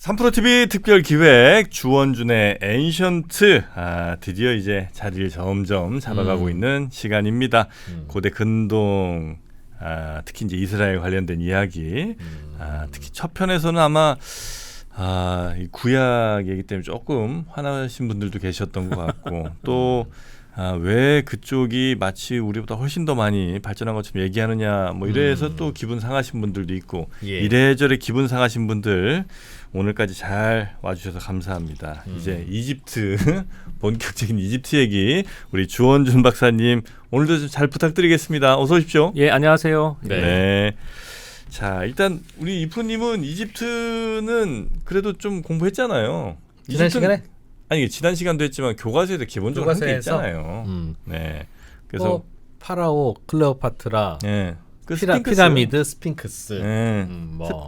3프로TV 특별 기획 주원준의 엔션트 드디어 이제 자리를 점점 잡아가고 있는 시간입니다. 고대 근동 특히 이제 이스라엘 관련된 이야기 특히 첫 편에서는 아마 이 구약 얘기 때문에 조금 화나신 분들도 계셨던 것 같고 또 왜 그쪽이 마치 우리보다 훨씬 더 많이 발전한 것처럼 얘기하느냐 뭐 이래서 또 기분 상하신 분들도 있고 이래저래 기분 상하신 분들 오늘까지 잘 와주셔서 감사합니다. 이제 이집트 본격적인 이집트 얘기 우리 주원준 박사님 오늘도 좀 잘 부탁드리겠습니다. 어서 오십시오. 예, 안녕하세요. 네. 자, 일단 우리 이프님은 이집트는 그래도 좀 공부했잖아요. 지난 시간에? 아니 지난 시간도 했지만 교과서에도 기본적으로 한 게 있잖아요. 네. 그래서 파라오, 클레오파트라, 네. 그 피라미드, 스핑크스. 네.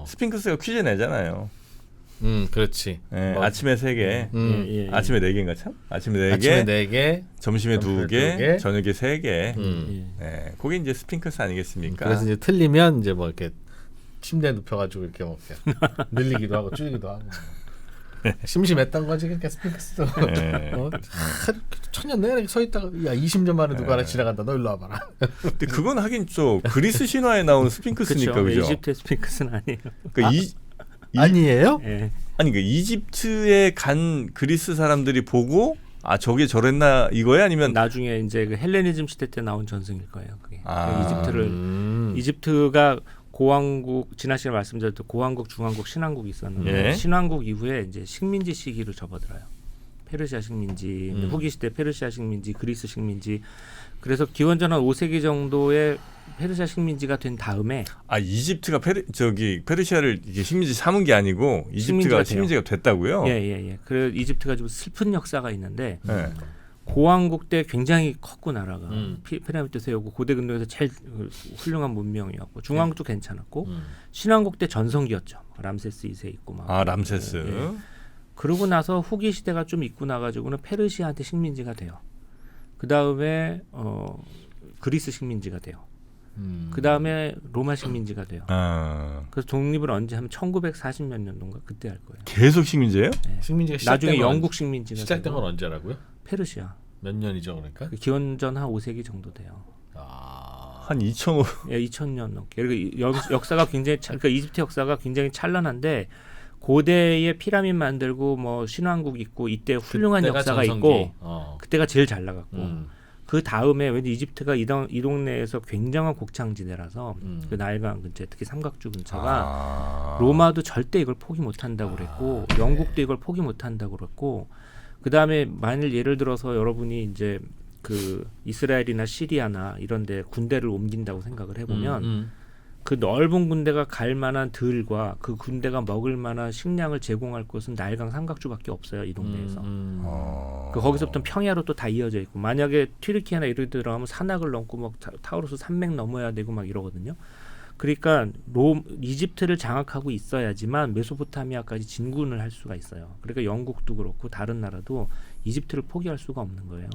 스핑크스가 퀴즈 내잖아요. 그렇지. 네. 아침에 3개, 아침에 4개인가 참? 아침에 4개, 아침에 4개, 점심에 2개, 저녁에 3개. 네. 그게 이제 스핑크스 아니겠습니까? 그래서 이제 틀리면 이제 뭐 이렇게 침대에 눕혀가지고 이렇게 뭐 늘리기도 하고 줄이기도 하고. 심심했던 거지 그러니까 스핑크스도. 천년 내내 서 있다가 야 20년 만에 누가 하나 지나간다. 너 일로 와봐라. 근데 그건 하긴 좀 그리스 신화에 나온 스핑크스니까 그죠? 이집트의 스핑크스는 아니에요. 그러니까 아니에요? 네. 아니 그 이집트에 간 그리스 사람들이 보고 저게 저랬나 이거야 아니면 나중에 이제 그 헬레니즘 시대 때 나온 전승일 거예요. 그게 이집트가 고왕국 지난 시간에 말씀드렸던 고왕국, 중왕국, 신왕국이 있었는데 신왕국 이후에 이제 식민지 시기로 접어들어요. 페르시아 식민지, 후기 시대 페르시아 식민지, 그리스 식민지. 그래서 기원전 한 5세기 정도의 페르시아 식민지가 된 다음에 이집트가 페르시아를 이게 식민지 삼은 게 아니고 이집트가 식민지가 됐다고요? 예. 그래 이집트가 좀 슬픈 역사가 있는데 고왕국 때 굉장히 컸고 나라가 피라미드 세우고 고대 근동에서 제일 훌륭한 문명이었고 중왕국도 괜찮았고 신왕국 때 전성기였죠. 람세스 2세 있고 막. 람세스. 예. 그러고 나서 후기 시대가 좀 있고 나가지고는 페르시아한테 식민지가 돼요. 그 다음에 그리스 식민지가 돼요. 그 다음에 로마 식민지가 돼요. 그래서 독립을 언제 하면 1940몇 년도인가 그때 할 거예요. 계속 식민지예요? 네. 식민지가 나중에 영국 식민지가 시작된 건 언제라고요? 페르시아. 몇 년이죠 그러니까? 기원전 한 5세기 정도 돼요. 한 2005. 예, 2000년 넘게. 그러니까 역사가 굉장히 그러니까 이집트 역사가 굉장히 찬란한데 고대에 피라미드 만들고 뭐 신왕국 있고 이때 훌륭한 역사가 전성기. 있고 그때가 제일 잘 나갔고 그 다음에 왠지 이집트가 이 동네에서 굉장한 곡창지대라서 그 나일강 근처 특히 삼각주 근처가 로마도 절대 이걸 포기 못한다고 그랬고 영국도 이걸 포기 못한다고 그랬고 그 다음에 만일 예를 들어서 여러분이 이제 그 이스라엘이나 시리아나 이런데 군대를 옮긴다고 생각을 해보면 그 넓은 군대가 갈 만한 들과 그 군대가 먹을 만한 식량을 제공할 곳은 나일강 삼각주밖에 없어요 이 동네에서. 거기서부터 평야로 또 다 이어져 있고 만약에 튀르키예나 이런 데 들어가면 산악을 넘고 막 타우루스 산맥 넘어야 되고 막 이러거든요. 그러니까 이집트를 장악하고 있어야지만 메소포타미아까지 진군을 할 수가 있어요. 그러니까 영국도 그렇고 다른 나라도 이집트를 포기할 수가 없는 거예요.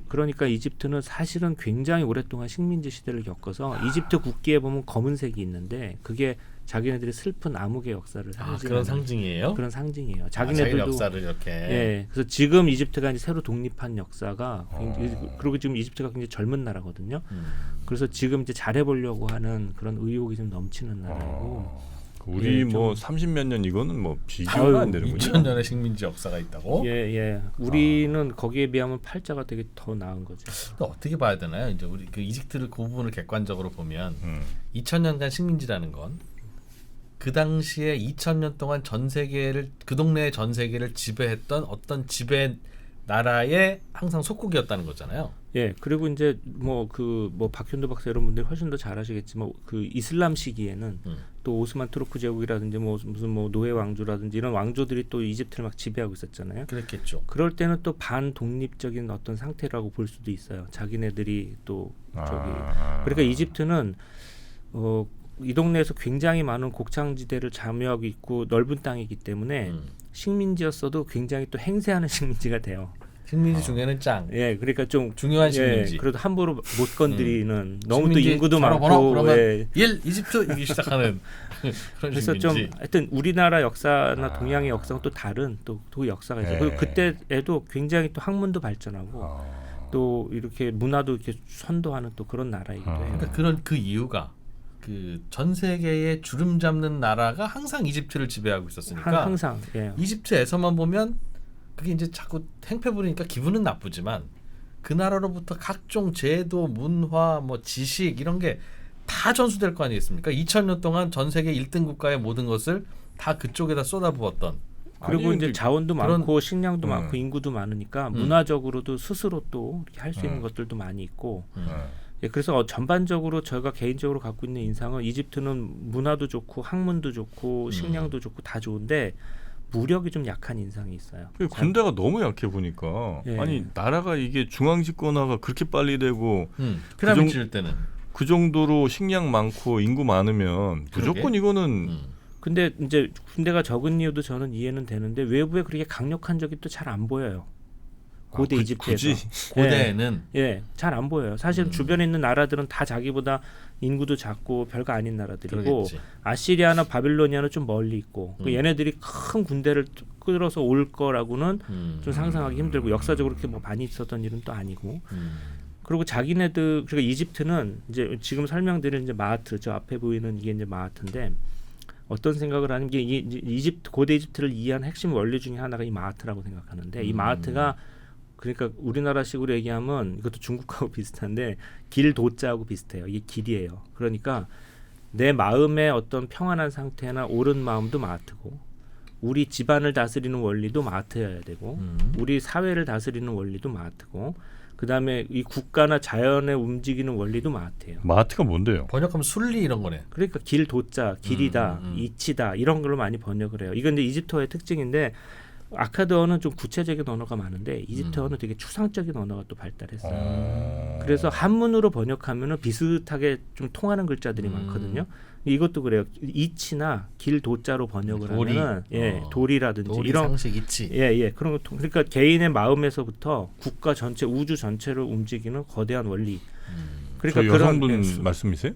그러니까 이집트는 사실은 굉장히 오랫동안 식민지 시대를 겪어서 이집트 국기에 보면 검은색이 있는데 그게 자기네들이 슬픈 암흑의 역사를 상징하는 그런 상징이에요? 그런 상징이에요. 자기네들도 역사를 이렇게. 예. 그래서 지금 이집트가 이제 새로 독립한 역사가 그리고 지금 이집트가 굉장히 젊은 나라거든요. 그래서 지금 이제 잘해보려고 하는 그런 의욕이 좀 넘치는 나라고. 우리 뭐 30몇 년 이거는 뭐 비교가 안 되는군요. 2000년의 식민지 역사가 있다고? 예. 우리는 거기에 비하면 팔자가 되게 더 나은 거죠. 또 어떻게 봐야 되나요? 이제 우리 그 이집트를 그 부분을 객관적으로 보면 2000년간 식민지라는 건 그 당시에 2000년 동안 전 세계를 그 동네의 전 세계를 지배했던 어떤 지배 나라의 항상 속국이었다는 거잖아요. 예. 그리고 이제 뭐 박현도 박사 이런 분들이 훨씬 더 잘 아시겠지만 그 이슬람 시기에는 또 오스만 투르크 제국이라든지 무슨 노예 왕조라든지 이런 왕조들이 또 이집트를 막 지배하고 있었잖아요. 그랬겠죠. 그럴 때는 또 반독립적인 어떤 상태라고 볼 수도 있어요. 자기네들이 또 그러니까 이집트는 이 동네에서 굉장히 많은 곡창지대를 점유하고 있고 넓은 땅이기 때문에 식민지였어도 굉장히 또 행세하는 식민지가 돼요. 식민지 중에는 짱. 예, 그러니까 좀 중요한 식민지. 그래도 함부로 못 건드리는 너무 또 식민지 인구도 전화번호 많고 그러면 1 이집트 이기 시작하는 그런 그래서 식민지. 좀 하여튼 우리나라 역사나 동양의 역사가 또 다른 또 역사가 있어요. 그리고 그때에도 굉장히 또 학문도 발전하고 또 이렇게 문화도 이렇게 선도하는 또 그런 나라이기도 해요. 그러니까 그런 그 이유가 그 전 세계에 주름 잡는 나라가 항상 이집트를 지배하고 있었으니까 항상 예. 이집트에서만 보면 그게 이제 자꾸 행패 부리니까 기분은 나쁘지만 그 나라로부터 각종 제도, 문화, 뭐 지식 이런 게 다 전수될 거 아니겠습니까? 2000년 동안 전 세계 1등 국가의 모든 것을 다 그쪽에다 쏟아부었던. 그리고 아니, 이제 자원도 그런- 많고 식량도 많고 인구도 많으니까 문화적으로도 스스로 또 할 수 있는 것들도 많이 있고 예, 그래서 전반적으로 저희가 개인적으로 갖고 있는 인상은 이집트는 문화도 좋고 학문도 좋고 식량도 좋고 다 좋은데 무력이 좀 약한 인상이 있어요. 군대가 너무 약해 보니까 예. 아니 나라가 이게 중앙 집권화가 그렇게 빨리 되고 피라미드 그 지을 때는. 그 정도로 식량 많고 인구 많으면 무조건 그러게. 이거는 근데 이제 군대가 적은 이유도 저는 이해는 되는데 외부에 그렇게 강력한 적이 또 잘 안 보여요. 고대 이집트에서. 굳이 고대에는 예, 잘 안 보여요. 사실 주변에 있는 나라들은 다 자기보다 인구도 작고 별거 아닌 나라들이고 그러겠지. 아시리아나 바빌로니아는 좀 멀리 있고 그 얘네들이 큰 군대를 끌어서 올 거라고는 좀 상상하기 힘들고 역사적으로 그렇게 뭐 많이 있었던 일은 또 아니고 그리고 자기네들 그러니까 이집트는 이제 지금 설명드린 이제 마하트 저 앞에 보이는 이게 이제 마하트인데 어떤 생각을 하는 게 이집트 고대 이집트를 이해한 핵심 원리 중에 하나가 이 마하트라고 생각하는데 이 마하트가 그러니까 우리나라식으로 얘기하면 이것도 중국하고 비슷한데 길도자하고 비슷해요. 이게 길이에요. 그러니까 내 마음의 어떤 평안한 상태나 옳은 마음도 마하트고 우리 집안을 다스리는 원리도 마하트여야 되고 우리 사회를 다스리는 원리도 마하트고 그다음에 이 국가나 자연에 움직이는 원리도 마하트예요. 마하트가 뭔데요? 번역하면 순리 이런 거네. 그러니까 길도자, 길이다, 이치다 이런 걸로 많이 번역을 해요. 이건 이제 이집트어의 특징인데 아카드어는 좀 구체적인 언어가 많은데 이집트어는 되게 추상적인 언어가 또 발달했어요. 그래서 한문으로 번역하면은 비슷하게 좀 통하는 글자들이 많거든요. 이것도 그래요. 이치나 길도자로 번역을 도리. 하면은 도리라든지 도리 이런 상식 있지. 예, 그런 거 그러니까 개인의 마음에서부터 국가 전체 우주 전체를 움직이는 거대한 원리. 그러니까 저 여성분 말씀이세요?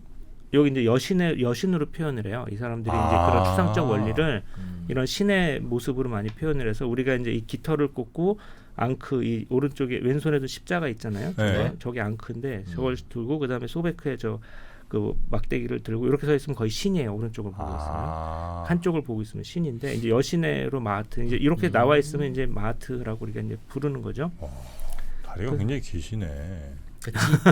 여기 이제 여신으로 표현을 해요. 이 사람들이 이제 그런 추상적 원리를 이런 신의 모습으로 많이 표현을 해서 우리가 이제 이 깃털을 꽂고 앙크 이 오른쪽에 왼손에도 십자가 있잖아요. 네. 저게 앙크인데 저걸 들고 그다음에 소베크에 그 막대기를 들고 이렇게 서 있으면 거의 신이에요. 오른쪽을 보고 있으면 한쪽을 보고 있으면 신인데 이제 여신의로 마하트 이제 이렇게 나와 있으면 이제 마하트라고 우리가 이제 부르는 거죠. 다리가 굉장히 기시네.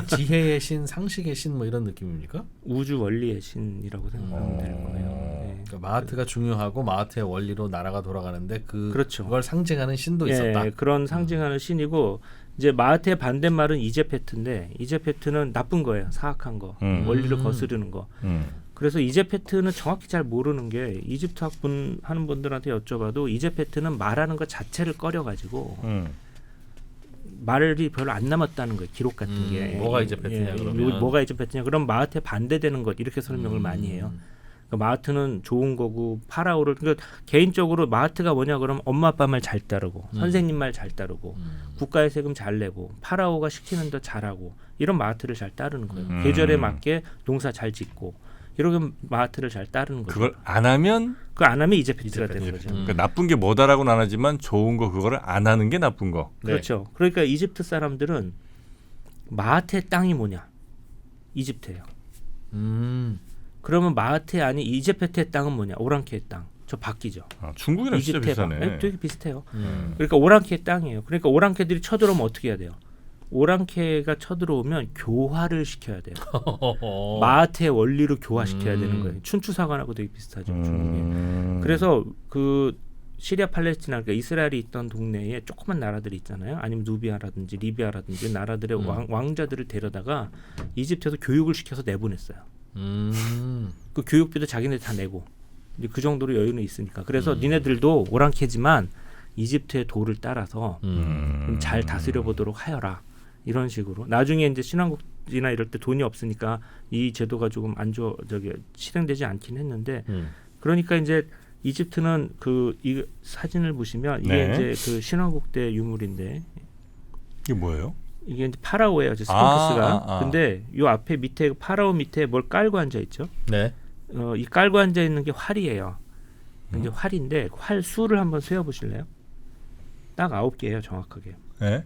지혜의 신, 상식의 신 뭐 이런 느낌입니까? 우주 원리의 신이라고 생각하면 될 거예요. 네. 그러니까 마하트가 중요하고 마하트의 원리로 나라가 돌아가는데 그렇죠. 그걸 상징하는 신도 있었다. 그런 상징하는 신이고 이제 마하트의 반대말은 이제페트인데 이제페트는 나쁜 거예요. 사악한 거, 원리를 거스르는 거. 그래서 이제페트는 정확히 잘 모르는 게 이집트 학분 하는 분들한테 여쭤봐도 이제페트는 말하는 것 자체를 꺼려가지고 말이 별로 안 남았다는 거예요. 기록 같은 게. 뭐가 이제페트냐 그러면. 뭐가 이제페트냐 그럼 마하트에 반대되는 것 이렇게 설명을 많이 해요. 그러니까 마하트는 좋은 거고 파라오를 그러니까 개인적으로 마하트가 뭐냐 그러면 엄마 아빠 말 잘 따르고 선생님 말 잘 따르고 국가의 세금 잘 내고 파라오가 시키는 대 잘하고 이런 마하트를 잘 따르는 거예요. 계절에 맞게 농사 잘 짓고 이렇게 마하트를 잘 따르는 거죠. 그걸 안 하면 그거 안 하면 이제페트가 되는 거죠. 그러니까 나쁜 게 뭐다라고는 안 하지만 좋은 거 그거를 안 하는 게 나쁜 거. 그렇죠. 그러니까 이집트 사람들은 마하트의 땅이 뭐냐? 이집트예요. 그러면 마하트의 아닌 이제페트의 땅은 뭐냐? 오랑캐의 땅. 저 바뀌죠. 중국이랑 진짜 비슷하네. 되게 비슷해요. 그러니까 오랑캐의 땅이에요. 그러니까 오랑캐들이 쳐들어오면 어떻게 해야 돼요? 오랑캐가 쳐들어오면 교화를 시켜야 돼요. 마하트의 원리로 교화시켜야 되는 거예요. 춘추사관하고 되게 비슷하죠. 중국이. 그래서 그 시리아 팔레스티나 그러니까 이스라엘이 있던 동네에 조그만 나라들이 있잖아요. 아니면 누비아라든지 리비아라든지 나라들의 왕자들을 데려다가 이집트에서 교육을 시켜서 내보냈어요. 그 교육비도 자기네들 다 내고 이제 그 정도로 여유는 있으니까. 그래서 니네들도 오랑캐지만 이집트의 도를 따라서 잘 다스려 보도록 하여라. 이런 식으로. 나중에 이제 신왕국이나 이럴 때 돈이 없으니까 이 제도가 조금 실행되지 않긴 했는데 그러니까 이제 이집트는 이 사진을 보시면 이게 이제 그 신왕국 때 유물인데 이게 뭐예요? 이게 이제 파라오예요, 스핑크스가. 근데 요 앞에 밑에 파라오 밑에 뭘 깔고 앉아 있죠. 네. 이 깔고 앉아 있는 게 활이에요. 이제 활인데 활 수를 한번 세어 보실래요? 딱 9개예요, 정확하게. 네?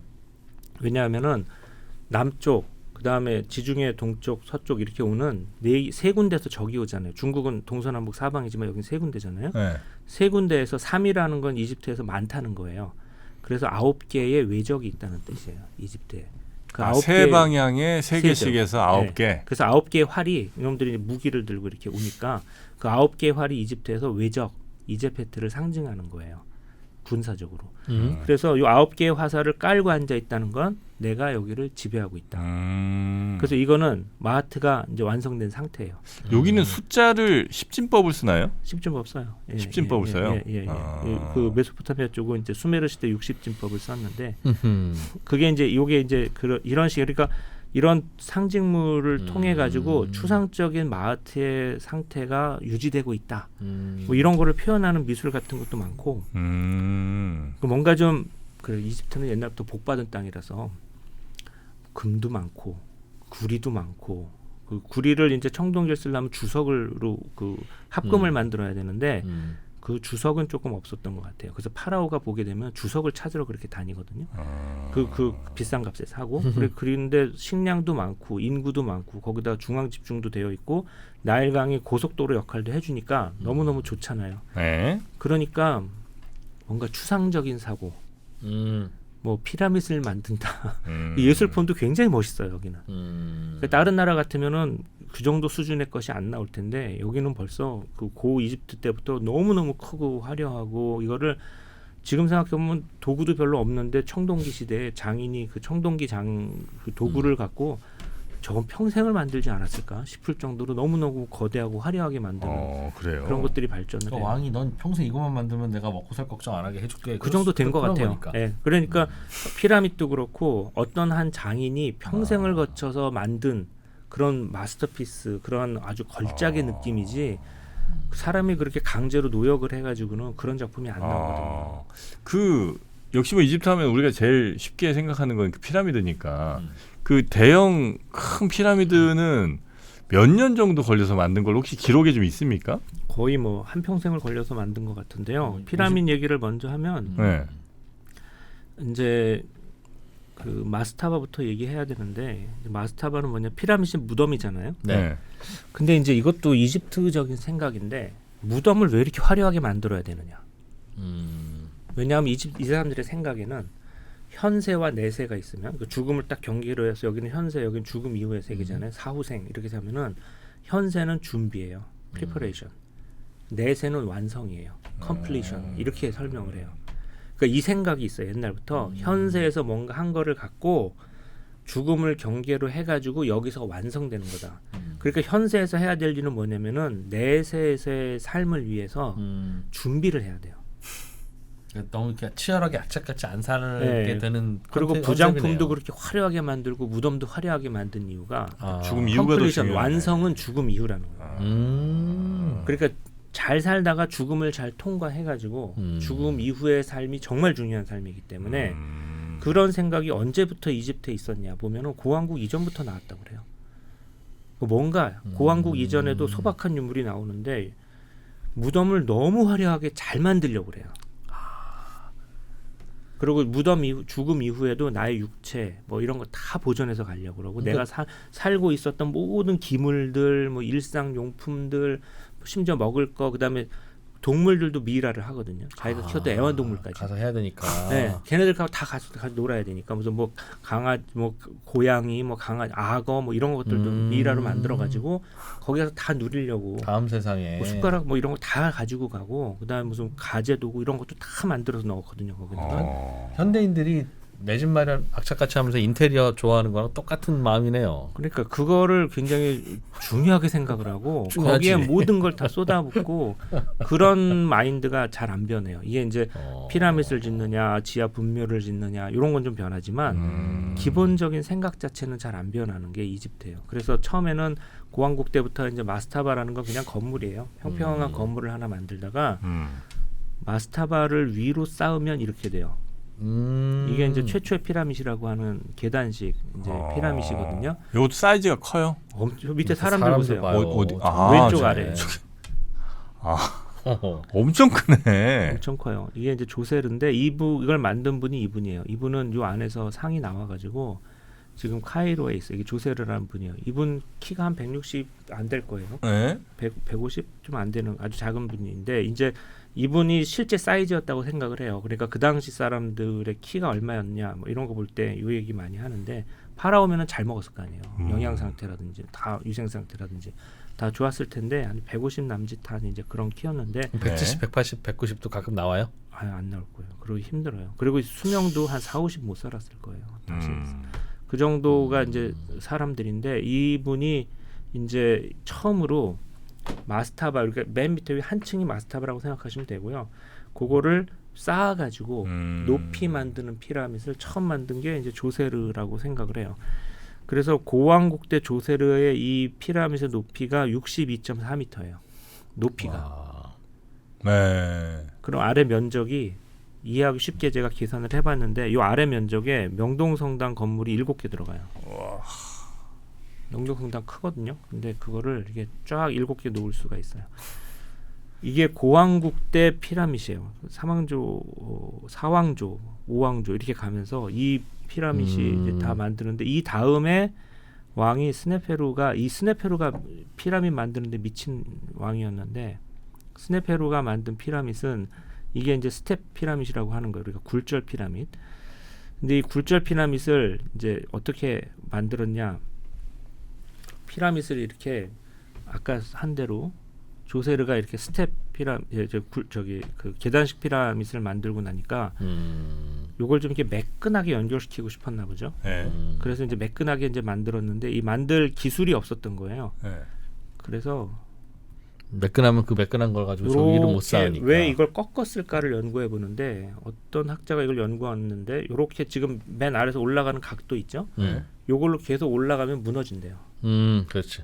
왜냐하면은 남쪽, 그 다음에 지중해 동쪽, 서쪽 이렇게 오는 세 군데에서 적이 오잖아요. 중국은 동서남북 사방이지만 여기는 세 군데잖아요. 네. 세 군데에서 3이라는 건 이집트에서 많다는 거예요. 그래서 9개의 외적이 있다는 뜻이에요, 이집트에. 그 세 방향에 세 개씩에서 9개. 네. 그래서 9개의 활이 이놈들이 무기를 들고 이렇게 오니까 그 9개의 활이 이집트에서 외적 이제페트를 상징하는 거예요, 군사적으로. 그래서 이 9개의 화살을 깔고 앉아 있다는 건 내가 여기를 지배하고 있다. 그래서 이거는 마하트가 이제 완성된 상태예요. 여기는 숫자를 십진법을 쓰나요? 십진법 써요. 십진법을 써요. 그 메소포타미아 쪽은 이제 수메르 시대 60진법을 썼는데 그게 이제 이게 이제 이런 식, 그러니까 이런 상징물을 통해 가지고 추상적인 마하트의 상태가 유지되고 있다. 뭐 이런 거를 표현하는 미술 같은 것도 많고. 뭔가 좀 이집트는 옛날부터 복받은 땅이라서 금도 많고 구리도 많고, 그 구리를 이제 청동기를 쓰려면 주석으로 그 합금을 만들어야 되는데 그 주석은 조금 없었던 것 같아요. 그래서 파라오가 보게 되면 주석을 찾으러 그렇게 다니거든요. 그 비싼 값에 사고. 그런데 식량도 많고 인구도 많고 거기다 중앙 집중도 되어 있고 나일강이 고속도로 역할도 해주니까 너무너무 좋잖아요. 네. 그러니까 뭔가 추상적인 사고, 뭐 피라밋을 만든다. 이 예술품도 굉장히 멋있어요, 여기는. 그러니까 다른 나라 같으면은 그 정도 수준의 것이 안 나올 텐데 여기는 벌써 그 고 이집트 때부터 너무너무 크고 화려하고, 이거를 지금 생각해보면 도구도 별로 없는데 청동기 시대에 장인이 그 청동기 그 도구를 갖고 저건 평생을 만들지 않았을까 싶을 정도로 너무너무 거대하고 화려하게 만드는 그래요? 그런 것들이 발전을 해요. 왕이 넌 평생 이것만 만들면 내가 먹고 살 걱정 안 하게 해줄게. 그 정도 된 것 같아요. 네. 그러니까 피라밋도 그렇고 어떤 한 장인이 평생을 거쳐서 만든 그런 마스터피스, 그런 아주 걸작의 느낌이지 사람이 그렇게 강제로 노역을 해가지고는 그런 작품이 안 나오거든요. 그 역시 뭐 이집트 하면 우리가 제일 쉽게 생각하는 건 그 피라미드니까 그 대형 큰 피라미드는 몇 년 정도 걸려서 만든 걸 혹시 기록에 좀 있습니까? 거의 뭐 한 평생을 걸려서 만든 것 같은데요. 피라밋 얘기를 먼저 하면 네. 이제 그 마스타바부터 얘기해야 되는데, 마스타바는 뭐냐, 피라밋이 무덤이잖아요. 네. 근데 이제 이것도 이집트적인 생각인데 무덤을 왜 이렇게 화려하게 만들어야 되느냐. 왜냐하면 이 사람들의 생각에는 현세와 내세가 있으면 그 죽음을 딱 경계로 해서 여기는 현세, 여기는 죽음 이후의 세계잖아요. 사후생 이렇게 하면은 현세는 준비예요, preparation. 내세는 완성이에요, completion. 이렇게 설명을 해요. 그러니까 이 생각이 있어요, 옛날부터. 현세에서 뭔가 한 거를 갖고 죽음을 경계로 해가지고 여기서 완성되는 거다. 그러니까 현세에서 해야 될 일은 뭐냐면은 내세에서의 삶을 위해서 준비를 해야 돼요. 너무 이렇게 치열하게 악착같이 안 살게 되는. 그리고 부장품도 그렇게 화려하게 만들고 무덤도 화려하게 만든 이유가 죽음 이후가 더 중요해요. 완성은 죽음 이후라는 거예요. 그러니까 잘 살다가 죽음을 잘 통과해가지고 죽음 이후의 삶이 정말 중요한 삶이기 때문에 그런 생각이 언제부터 이집트에 있었냐 보면은 고왕국 이전부터 나왔다고 그래요. 뭔가 고왕국 이전에도 소박한 유물이 나오는데 무덤을 너무 화려하게 잘 만들려고 그래요. 그리고 무덤 이후, 죽음 이후에도 나의 육체 뭐 이런 거 다 보존해서 가려고 그러고, 내가 살고 있었던 모든 기물들, 뭐 일상 용품들, 심지어 먹을 거, 그다음에 동물들도 미이라를 하거든요. 자기가 키웠던 애완동물까지 가서 해야 되니까. 네, 걔네들 다 가서 놀아야 되니까 무슨 뭐 강아지, 뭐 고양이, 뭐 강아지, 악어, 뭐 이런 것들도 미이라로 만들어 가지고 거기 가서 다 누리려고. 다음 세상에. 뭐 숟가락 뭐 이런 거 다 가지고 가고, 그다음에 무슨 가재 도구 이런 것도 다 만들어서 넣었거든요. 거기다가. 현대인들이 내 집 마련 악착같이 하면서 인테리어 좋아하는 거랑 똑같은 마음이네요. 그러니까 그거를 굉장히 중요하게 생각을 하고 중요하지. 거기에 모든 걸 다 쏟아붓고 그런 마인드가 잘 안 변해요. 이게 이제 피라밋을 짓느냐, 지하 분묘를 짓느냐 이런 건 좀 변하지만 기본적인 생각 자체는 잘 안 변하는 게 이집트예요. 그래서 처음에는 고왕국 때부터 이제 마스타바라는 건 그냥 건물이에요. 평평한 건물을 하나 만들다가 마스타바를 위로 쌓으면 이렇게 돼요. 이게 이제 최초의 피라밋이라고 하는 계단식 이제 피라밋이거든요. 이것도 사이즈가 커요. 저 밑에 사람들 보세요. 봐요. 어디? 왼쪽 저- 아래. 엄청 크네. 엄청 커요. 이게 이제 조세르인데 이걸 만든 분이 이분이에요. 이분은 요 안에서 상이 나와가지고 지금 카이로에 있어요. 이게 조세르라는 분이에요. 이분 키가 한 160 안 될 거예요. 네. 150 좀 안 되는 아주 작은 분인데 이제 이분이 실제 사이즈였다고 생각을 해요. 그러니까 그 당시 사람들의 키가 얼마였냐 뭐 이런 거 볼 때 이 얘기 많이 하는데 파라오면은 잘 먹었을 거 아니에요. 영양 상태라든지 다 위생 상태라든지 다 좋았을 텐데 한 150 남짓한 이제 그런 키였는데 170, 180, 190도 가끔 나와요. 안 나올 거예요. 그리고 힘들어요. 그리고 수명도 한 4, 50 못 살았을 거예요. 당시 그 정도가 이제 사람들인데 이분이 이제 처음으로 마스타바 그러니까 맨 밑에 한 층이 마스타바라고 생각하시면 되고요. 그거를 쌓아가지고 높이 만드는 피라밋을 처음 만든 게 이제 조세르라고 생각을 해요. 그래서 고왕국 때 조세르의 이 피라밋의 높이가 62.4m예요. 높이가. 와. 네. 그럼 아래 면적이 이해하기 쉽게 제가 계산을 해봤는데 이 아래 면적에 명동성당 건물이 7개 들어가요. 명동성당 크거든요. 근데 그거를 이렇게 쫙 7개 놓을 수가 있어요. 이게 고왕국 때 피라밋이에요. 사왕조, 5왕조 이렇게 가면서 이 피라밋이 이제 다 만드는데 이 다음에 왕이 스네페루가 피라밋 만드는데 미친 왕이었는데 스네페루가 만든 피라밋은 이게 이제 스텝 피라밋이라고 하는 거예요. 그러니까 굴절 피라밋. 근데 이 굴절 피라밋을 이제 어떻게 만들었냐? 피라밋을 이렇게 아까 한 대로 조세르가 이렇게 스텝 피라밋 그 계단식 피라밋을 만들고 나니까 요걸 좀 이렇게 매끈하게 연결시키고 싶었나 보죠. 네. 그래서 이제 매끈하게 이제 만들었는데 이 만들 기술이 없었던 거예요. 네. 그래서 매끈하면 그 매끈한 걸 가지고 저기를 못 쌓으니까. 왜 이걸 꺾었을까를 연구해 보는데 어떤 학자가 이걸 연구했는데 요렇게 지금 맨 아래서 올라가는 각도 있죠? 요걸로 계속 올라가면 무너진대요. 그렇지.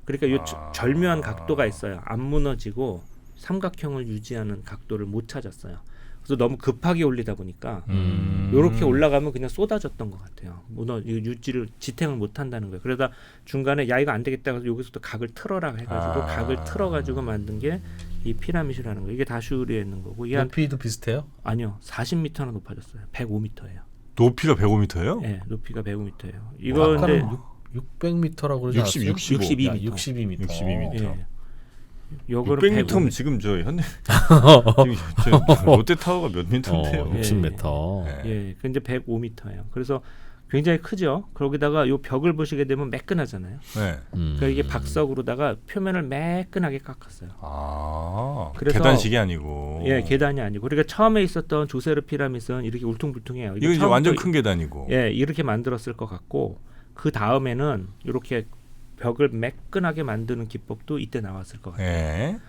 그러니까 요 절묘한 각도가 있어요. 안 무너지고 삼각형을 유지하는 각도를 못 찾았어요. 그래서 너무 급하게 올리다 보니까 요렇게 올라가면 그냥 쏟아졌던 것 같아요. 지탱을 못 한다는 거예요. 그러다 중간에 야 이거 안 되겠다 해서 여기서도 각을 틀어라 해가지고 각을 틀어가지고 만든 게 이 피라밋이라는 거예요. 이게 다슈리에 있는 거고 이게 높이도 비슷해요? 아니요 40m나 높아졌어요. 105m예요. 높이가 105m예요? 네, 높이가 105m예요. 이거 근데 600m라고 그러지 않았어요? 62m. 62m. 62m. 예. 요거를 600m면 지금 저 현대 지금 저 롯데타워가 몇 미터인데요? 60m. 네. 예, 근데 105m예요. 그래서 굉장히 크죠. 거기다가 요 벽을 보시게 되면 매끈하잖아요. 네. 그러니까 이게 박석으로다가 표면을 매끈하게 깎았어요. 그래서 계단식이 아니고. 예, 계단이 아니고. 그러니까 처음에 있었던 조세르 피라밋은 이렇게 울퉁불퉁해요. 이거 이제 완전 큰 계단이고. 예, 이렇게 만들었을 것 같고 그 다음에는 이렇게 벽을 매끈하게 만드는 기법도 이때 나왔을 것 같아요. 예.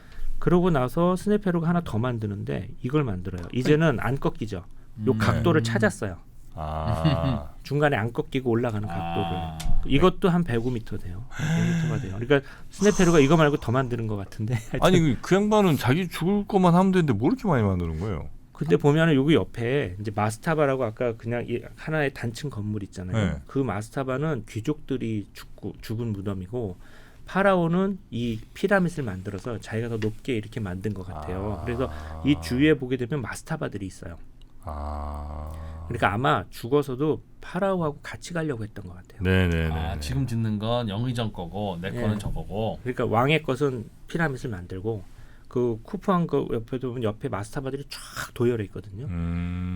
그러고 나서 스네페루가 하나 더 만드는데 이걸 만들어요. 이제는 안 꺾이죠. 요 각도를 찾았어요. 중간에 안 꺾이고 올라가는 각도를. 이것도 한 105m 돼요. 100m가 돼요. 그러니까 스네페루가 이거 말고 더 만드는 것 같은데. 아니 그 양반은 자기 죽을 것만 하면 되는데 뭐 이렇게 많이 만드는 거예요? 근데 보면은 여기 옆에 이제 마스타바라고 아까 그냥 하나의 단층 건물 있잖아요. 네. 그 마스타바는 귀족들이 죽은 무덤이고 파라오는 이 피라밋을 만들어서 자기가 더 높게 이렇게 만든 것 같아요. 그래서 이 주위에 보게 되면 마스타바들이 있어요. 그러니까 아마 죽어서도 파라오하고 같이 가려고 했던 것 같아요. 네네네. 지금 짓는 건 영의정 거고 내 거는 저거고. 그러니까 왕의 것은 피라밋을 만들고 그 쿠프한 거 옆에도 보면 옆에 마스타바들이 쫙 도열해 있거든요.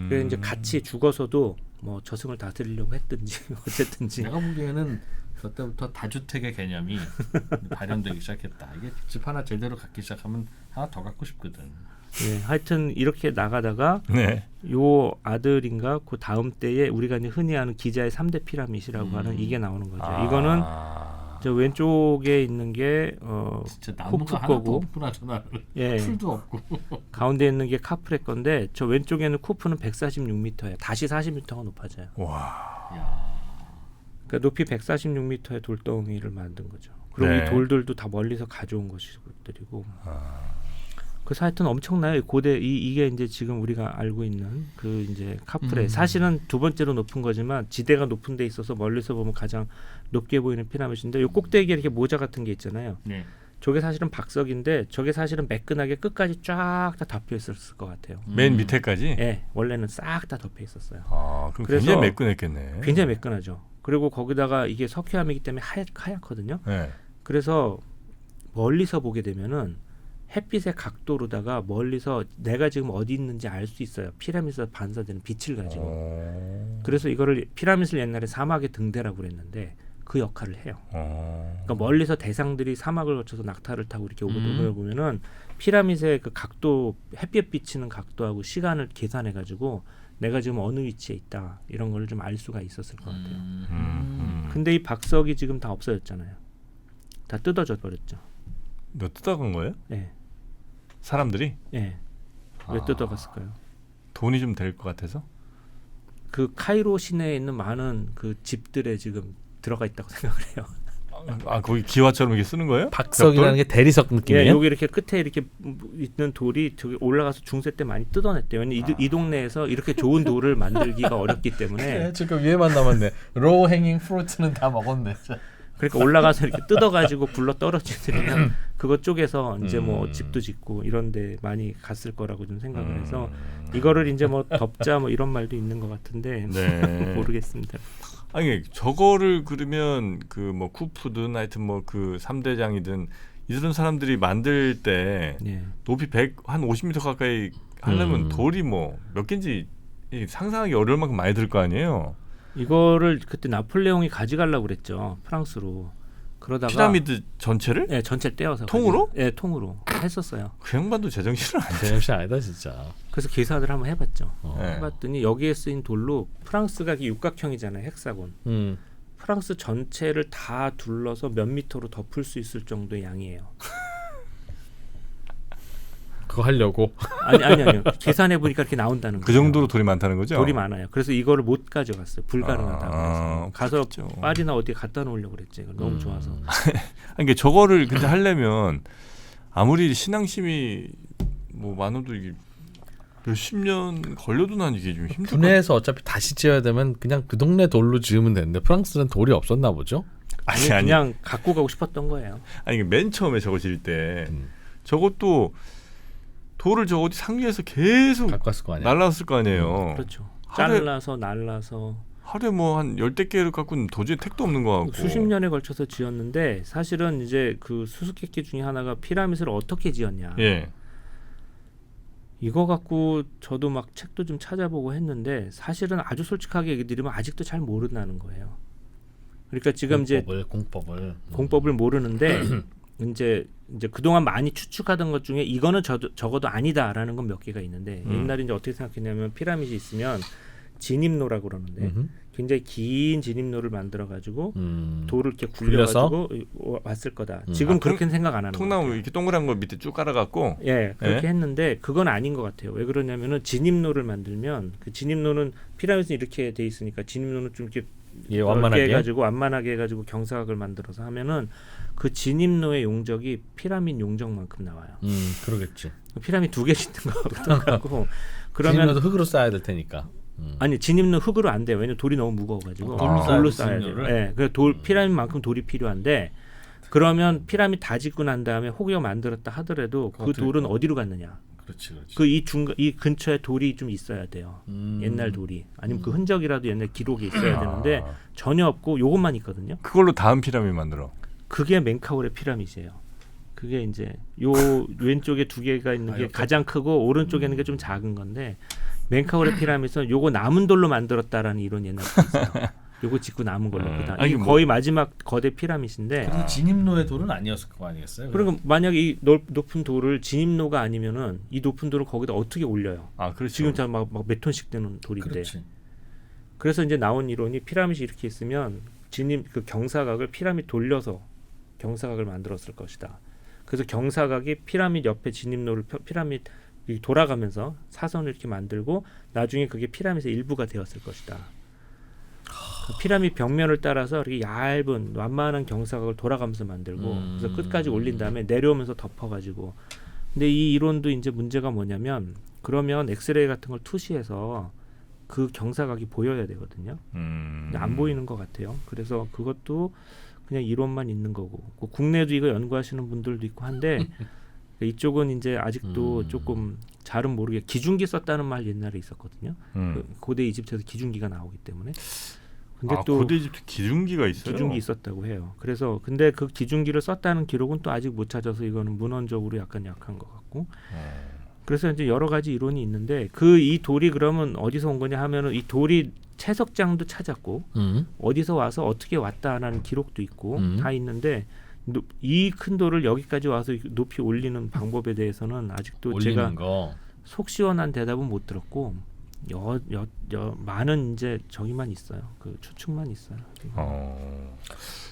그래서 이제 같이 죽어서도 뭐 저승을 다스리려고 했든지 어쨌든지. 내가 보기에는 그때부터 다주택의 개념이 발현되기 시작했다. 이게 집 하나 제대로 갖기 시작하면 하나 더 갖고 싶거든. 예, 하여튼 이렇게 나가다가 네. 요 아들인가 그 다음 때에 우리가 이제 흔히 아는 기자의 3대 피라밋이라고 하는 이게 나오는 거죠. 이거는 저 왼쪽에 있는 게 진짜 나무가 하나도 없구나 저날. 예. 풀도 없고. 가운데 있는 게 카프레 건데 저 왼쪽에는 쿠프는 146m예요. 다시 40m가 높아져요. 와. 그러니까 높이 146m의 돌덩이를 만든 거죠. 그리고 네. 이 돌들도 다 멀리서 가져온 것들이고. 그래서 하여튼 엄청나요. 고대 이게 이제 지금 우리가 알고 있는 그 이제 카프레 사실은 두 번째로 높은 거지만 지대가 높은 데 있어서 멀리서 보면 가장 높게 보이는 피라미드인데 요 꼭대기에 이렇게 모자 같은 게 있잖아요. 네. 저게 사실은 박석인데 저게 사실은 매끈하게 끝까지 쫙 다 덮여 있었을 것 같아요. 맨 밑에까지? 예, 원래는 싹 다 덮여 있었어요. 아, 그럼 그래서 굉장히 매끈했겠네. 굉장히 매끈하죠. 그리고 거기다가 이게 석회암이기 때문에 하얗거든요. 네. 그래서 멀리서 보게 되면은 햇빛의 각도로다가 멀리서 내가 지금 어디 있는지 알 수 있어요. 피라미드에서 반사되는 빛을 가지고. 그래서 이거를 피라미드를 옛날에 사막의 등대라고 그랬는데 그 역할을 해요. 그러니까 멀리서 대상들이 사막을 거쳐서 낙타를 타고 이렇게 오고 보면은 피라미드의 그 각도, 햇빛 비치는 각도하고 시간을 계산해 가지고 내가 지금 어느 위치에 있다 이런 걸 좀 알 수가 있었을 것 같아요. 근데 이 박석이 지금 다 없어졌잖아요. 다 뜯어져 버렸죠. 너 뜯어간 거예요? 네. 사람들이? 네. 왜 뜯어갔을까요? 돈이 좀 될 것 같아서? 그 카이로 시내에 있는 많은 그 집들에 지금 들어가 있다고 생각을 해요. 아, 거기 기와처럼 이렇게 쓰는 거예요? 박석이라는 게 대리석 느낌이에요? 예, 여기 이렇게 끝에 이렇게 있는 돌이 저기 올라가서 중세 때 많이 뜯어냈대요. 왜냐면 이 동네에서 이렇게 좋은 돌을 만들기가 어렵기 때문에. 지금 위에만 남았네. 로우 행잉 프루트는 다 먹었네. 그러니까 올라가서 이렇게 뜯어가지고 굴러 떨어지면 그것 쪽에서 이제 뭐 집도 짓고 이런데 많이 갔을 거라고 좀 생각을 해서 이거를 이제 뭐 덮자 뭐 이런 말도 있는 것 같은데 네. 모르겠습니다. 아니 저거를 그러면 그 뭐 쿠프든 하여튼 뭐 그 3대장이든 이런 사람들이 만들 때 네. 높이 100한 50m 가까이 하려면 돌이 뭐 몇 개인지 상상하기 어려울 만큼 많이 들 거 아니에요. 이거를 그때 나폴레옹이 가져가려고 그랬죠. 프랑스로. 그러다가 피라미드 전체를? 네, 전체 떼어서 통으로? 네, 통으로 했었어요. 그 양반도 제정신은 안 돼. 제정신 아니다 진짜. 그래서 계산을 한번 해봤죠. 네. 해봤더니 여기에 쓰인 돌로 프랑스가 육각형이잖아요. 헥사곤. 프랑스 전체를 다 둘러서 몇 미터로 덮을 수 있을 정도의 양이에요. 그거 하려고? 아니요. 계산해 보니까 이렇게 나온다는 거예요. 그 정도로 돌이 많다는 거죠? 돌이 많아요. 그래서 이거를 못 가져갔어요. 불가능하다고 해서 가서 그렇죠. 파리나 어디에 갖다 놓으려고 그랬지. 너무 좋아서. 그러니까 저거를 근데 하려면 아무리 신앙심이 뭐 많아도 이게 몇십 년 걸려도 난 이게 좀 힘들어. 분해해서 어차피 다시 지어야 되면 그냥 그 동네 돌로 지으면 되는데 프랑스는 돌이 없었나 보죠? 아니 그냥 갖고 가고 싶었던 거예요. 아니 맨 처음에 저거 질 때 저것도 돌을 저 어디 상류에서 계속 갖고 왔을 거 아니야? 날라왔을 거 아니에요. 그렇죠. 하루에- 잘라서 날라서 하루에 뭐 한 10대 갖고는 도저히 택도 없는 거 같고. 수십 년에 걸쳐서 지었는데 사실은 이제 그 수수께끼 중에 하나가 피라미드를 어떻게 지었냐. 예. 이거 갖고 저도 막 책도 좀 찾아보고 했는데 사실은 아주 솔직하게 얘기 드리면 아직도 잘 모른다는 거예요. 그러니까 지금 이제 공법을 모르는데 이제 그동안 많이 추측하던 것 중에 이거는 적어도 아니다라는 건 몇 개가 있는데 옛날에 이제 어떻게 생각했냐면 피라미드 있으면 진입로라고 그러는데 굉장히 긴 진입로를 만들어 가지고 돌을 이렇게 굴려가지고 왔을 거다. 지금 그렇게는 생각 안 하는 거예요. 통나무 이렇게 동그란 거 밑에 쭉 깔아갖고. 예, 그렇게 예? 했는데 그건 아닌 것 같아요. 왜 그러냐면은 진입로를 만들면 그 진입로는 피라미드는 이렇게 돼 있으니까 진입로는 좀 이렇게 완만하게 해가지고 완만하게 해가지고 경사각을 만들어서 하면은 그 진입로의 용적이 피라미드 용적만큼 나와요. 그러겠지. 피라미드 2개 짓는 거하고 똑같고 그러면 그러면 흙으로 쌓아야 될 테니까. 아니 진입로 흙으로 안 돼요. 왜냐면 돌이 너무 무거워가지고 돌로 쌓아야 돼요. 진입로를? 예, 그 피라미드만큼 돌이 필요한데 그러면 피라미드 다 짓고 난 다음에 혹여 만들었다 하더라도 그 돌은 어디로 갔느냐? 그렇지. 그 이 근처에 돌이 좀 있어야 돼요. 옛날 돌이 아니면 그 흔적이라도 옛날 기록이 있어야 되는데 전혀 없고 요것만 있거든요. 그걸로 다음 피라미드 만들어. 그게 멘카우레 피라미드예요. 그게 이제 요 왼쪽에 두 개가 있는 게 가장 크고 오른쪽에 있는 게 좀 작은 건데 멘카우레 피라미드는 요거 남은 돌로 만들었다라는 이론이 옛날에 있어요. 요거 짓고 남은 걸로 그다음 아니, 이게 뭐- 거의 마지막 거대 피라미드인데 그래도 진입로의 돌은 아니었을 거 아니겠어요? 그러니까 만약에 이 높은 돌을 진입로가 아니면은 이 높은 돌을 거기다 어떻게 올려요? 아, 그렇죠. 지금 막 몇 톤씩 되는 돌인데. 그렇지. 그래서 이제 나온 이론이 피라미드 이렇게 있으면 진입 그 경사각을 피라미드 돌려서 경사각을 만들었을 것이다. 그래서 경사각이 피라미드 옆에 진입로를 피라미드 돌아가면서 사선을 이렇게 만들고 나중에 그게 피라미드의 일부가 되었을 것이다. 그 피라미드 벽면을 따라서 이렇게 얇은 완만한 경사각을 돌아가면서 만들고 그래서 끝까지 올린 다음에 내려오면서 덮어가지고 근데 이 이론도 이제 문제가 뭐냐면 그러면 엑스레이 같은 걸 투시해서 그 경사각이 보여야 되거든요. 근데 안 보이는 것 같아요. 그래서 그것도 그냥 이론만 있는 거고 국내에도 이거 연구하시는 분들도 있고 한데 이쪽은 이제 아직도 조금 잘은 모르게 기중기 썼다는 말 옛날에 있었거든요. 그 고대 이집트에서 기중기가 나오기 때문에. 근데 또 고대 이집트 기중기가 있어요. 기중기 있었다고 해요. 그래서 근데 그 기중기를 썼다는 기록은 또 아직 못 찾아서 이거는 문헌적으로 약간 약한 것 같고. 그래서 이제 여러 가지 이론이 있는데 그 이 돌이 그러면 어디서 온 거냐 하면은 이 돌이 채석장도 찾았고 어디서 와서 어떻게 왔다라는 기록도 있고 다 있는데 이 큰 돌을 여기까지 와서 높이 올리는 방법에 대해서는 아직도 제가 속 시원한 대답은 못 들었고 많은 이제 저기만 있어요. 그 추측만 있어요.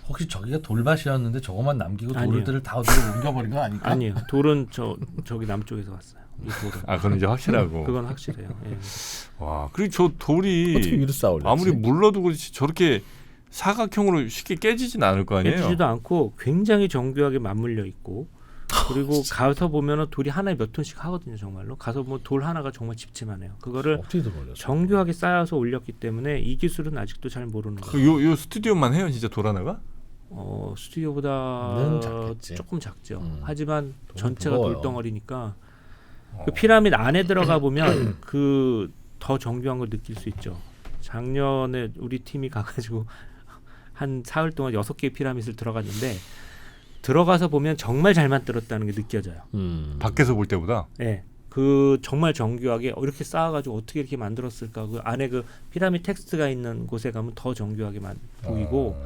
혹시 저기가 돌밭이었는데 저것만 남기고 아니에요. 돌들을 다 어디로 옮겨버린 건 아닐까? 아니에요. 돌은 저기 남쪽에서 왔어요. 이 돌은. 그건 이제 확실하고. 그건 확실해요. 예. 와, 그리고 저 돌이 어떻게 위로 쌓아올렸지? 아무리 물러도 그렇지 저렇게 사각형으로 쉽게 깨지진 않을 거 아니에요. 깨지지도 않고 굉장히 정교하게 맞물려 있고 그리고 가서 보면은 돌이 하나에 몇 톤씩 하거든요. 정말로 가서 뭐 돌 하나가 정말 집집하네요. 그거를 어떻게 들어올렸어? 정교하게 쌓아서 올렸기 때문에 이 기술은 아직도 잘 모르는 거예요. 요 스튜디오만 해요, 진짜 돌 하나가? 스튜디오보다 작겠지. 조금 작죠. 하지만 전체가 무거워요. 돌덩어리니까 그 피라미드 안에 들어가 보면 그 더 정교한 걸 느낄 수 있죠. 작년에 우리 팀이 가가지고 한 사흘 동안 6개의 피라미드를 들어갔는데 들어가서 보면 정말 잘 만들었다는 게 느껴져요. 밖에서 볼 때보다. 네, 그 정말 정교하게 이렇게 쌓아가지고 어떻게 이렇게 만들었을까. 그 안에 그 피라미드 텍스트가 있는 곳에 가면 더 정교하게 보이고.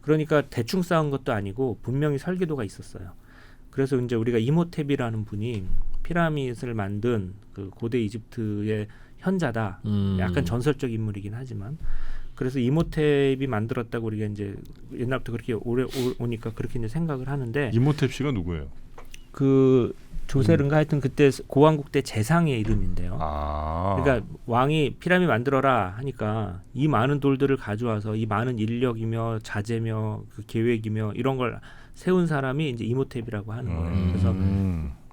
그러니까 대충 쌓은 것도 아니고 분명히 설계도가 있었어요. 그래서 이제 우리가 이모텝이라는 분이 피라미드를 만든 그 고대 이집트의 현자다. 약간 전설적 인물이긴 하지만 그래서 이모텝이 만들었다고 우리가 이제 옛날부터 그렇게 오래 오니까 그렇게 이제 생각을 하는데 이모텝 씨가 누구예요? 그 조세른가 하여튼 그때 고왕국 때 재상의 이름인데요. 그러니까 왕이 피라미드 만들어라 하니까 이 많은 돌들을 가져와서 이 많은 인력이며 자재며 그 계획이며 이런 걸 세운 사람이 이제 이모텝이라고 하는 거예요. 그래서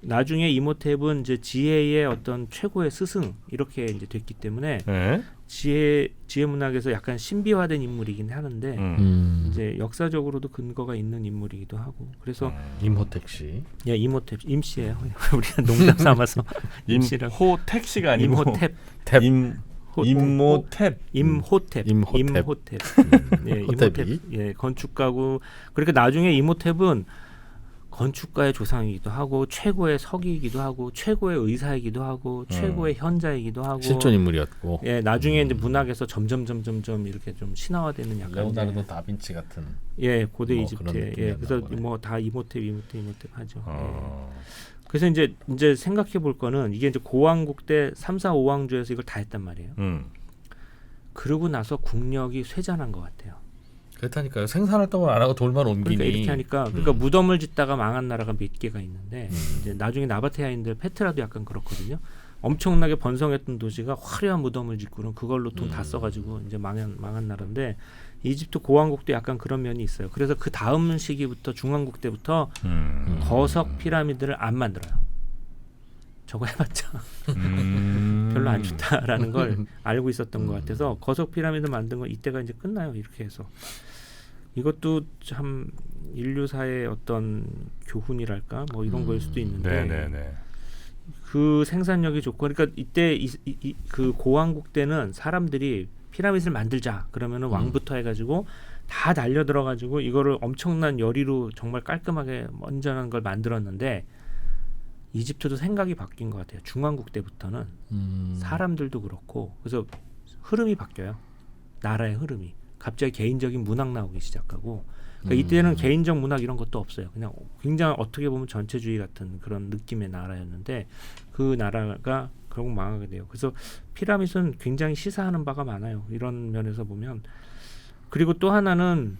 나중에 이모텝은 이제 지혜의 어떤 최고의 스승 이렇게 이제 됐기 때문에 네? 지혜 문학에서 약간 신비화된 인물이긴 하는데 이제 역사적으로도 근거가 있는 인물이기도 하고 그래서 임호택 씨. 예, 이모텝 임씨예요. 우리가 농담 삼아서 임씨랑 임호택 씨가 아니고 임호텝 임호텝. 임호텝. 예, 임호텝. 예, 건축가고 그러니까 나중에 이모텝은 건축가의 조상이기도 하고 최고의 서기이기도 하고 최고의 의사이기도 하고 최고의 현자이기도 하고 실존 인물이었고. 예, 나중에 이제 문학에서 점점 이렇게 좀 신화화되는 약간 레오나르도 다빈치 같은. 예, 고대 뭐 이집트. 그런 예, 그래서 느낌이었나 뭐 다 이모텝 하죠. 예. 그래서 이제 생각해 볼 거는 이게 이제 고왕국 때 3, 4, 5왕조에서 이걸 다 했단 말이에요. 그러고 나서 국력이 쇠잔한 것 같아요. 그렇다니까요. 생산활동을 안 하고 돌만 옮기니. 그러니까 이렇게 하니까 그러니까 무덤을 짓다가 망한 나라가 몇 개가 있는데 이제 나중에 나바테아인들 페트라도 약간 그렇거든요. 엄청나게 번성했던 도시가 화려한 무덤을 짓고는 그걸로 돈 다 써가지고 이제 망한 나라인데 이집트 고왕국도 약간 그런 면이 있어요. 그래서 그 다음 시기부터 중왕국 때부터 거석 피라미드를 안 만들어요. 저거 해봤자 별로 안 좋다라는 걸 알고 있었던 것 같아서 거석 피라미드 만든 건 이때가 이제 끝나요. 이렇게 해서 이것도 참 인류사의 어떤 교훈이랄까 뭐 이런 거일 수도 있는데 네네네. 그 생산력이 좋고 그러니까 이때 그 고왕국 때는 사람들이 피라미드를 만들자 그러면은 왕부터 해가지고 다 달려 들어가지고 이거를 엄청난 열의로 정말 깔끔하게 완전한 걸 만들었는데 이집트도 생각이 바뀐 것 같아요. 중왕국 때부터는 사람들도 그렇고 그래서 흐름이 바뀌어요. 나라의 흐름이 갑자기 개인적인 문학 나오기 시작하고 그러니까 이때는 개인적 문학 이런 것도 없어요. 그냥 굉장히 어떻게 보면 전체주의 같은 그런 느낌의 나라였는데 그 나라가 결국 망하게 돼요. 그래서 피라미드는 굉장히 시사하는 바가 많아요. 이런 면에서 보면 그리고 또 하나는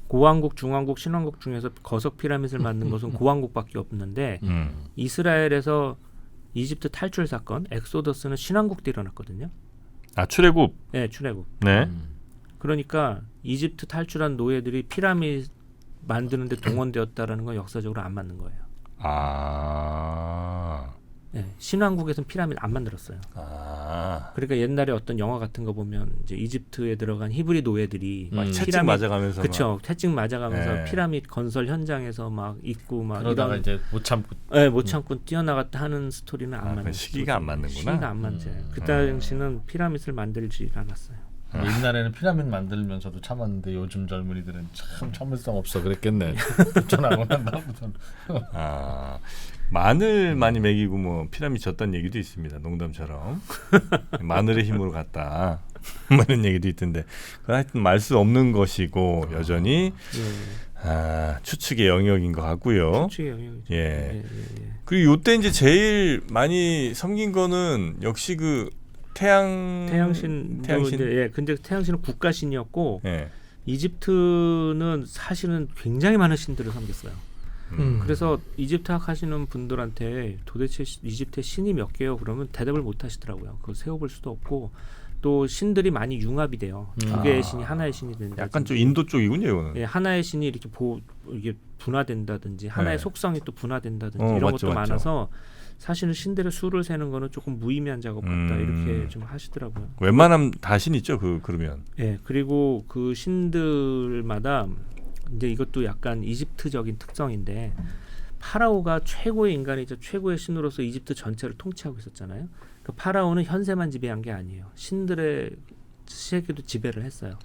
고왕국, 중왕국, 신왕국 중에서 거석 피라미드를 만든 것은 고왕국밖에 없는데 이스라엘에서 이집트 탈출 사건 엑소더스는 신왕국 때 일어났거든요. 출애굽. 네, 출애굽. 네. 그러니까 이집트 탈출한 노예들이 피라미드 만드는데 동원되었다라는 건 역사적으로 안 맞는 거예요. 네, 신왕국에서는 피라미드 안 만들었어요. 그러니까 옛날에 어떤 영화 같은 거 보면 이제 이집트에 들어간 히브리 노예들이 채찍 맞아가면서 그렇죠. 채찍 맞아가면서 피라미드 건설 현장에서 막 있고 막 그러다가 이런 이제 못 참고 못 참고 뛰어나갔다 하는 스토리는 안 맞는 시기가 안 맞는구나. 시기가 안 맞아요. 그 당시는 피라미드를 만들지 않았어요. 옛날에는 피라미드 만들면서도 참았는데 요즘 젊은이들은 참 참을성 없어 그랬겠네. 전하고 난 다음부터는. 마늘 많이 먹이고 뭐 피라미드 졌다는 얘기도 있습니다. 농담처럼 마늘의 힘으로 갔다 이런 얘기도 있던데 그건 하여튼 말 수 없는 것이고 여전히 추측의 영역인 것 같고요. 추측의 영역이죠. 예. 그리고 이때 이제 제일 많이 섬긴 거는 역시 그 태양신. 이제, 근데 태양신은 국가신이었고 예. 이집트는 사실은 굉장히 많은 신들을 섬겼어요. 그래서 이집트학 하시는 분들한테 도대체 이집트의 신이 몇 개요? 그러면 대답을 못 하시더라고요. 그걸 세워볼 수도 없고 또 신들이 많이 융합이 돼요. 두 개의 신이 하나의 신이 된다. 약간 좀 인도 쪽이군요, 이거는. 예, 하나의 신이 이렇게 이게 분화된다든지 하나의 속성이 또 분화된다든지 이런 맞죠, 것도 맞죠. 많아서 사실은 신들의 수를 세는 거는 조금 무의미한 작업 같다 이렇게 좀 하시더라고요. 웬만하면 다 신 있죠, 그러면. 예, 그리고 그 신들마다 이제 이것도 약간 이집트적인 특성인데 파라오가 최고의 인간이자 최고의 신으로서 이집트 전체를 통치하고 있었잖아요. 그 파라오는 현세만 지배한 게 아니에요. 신들의 세계도 지배를 했어요.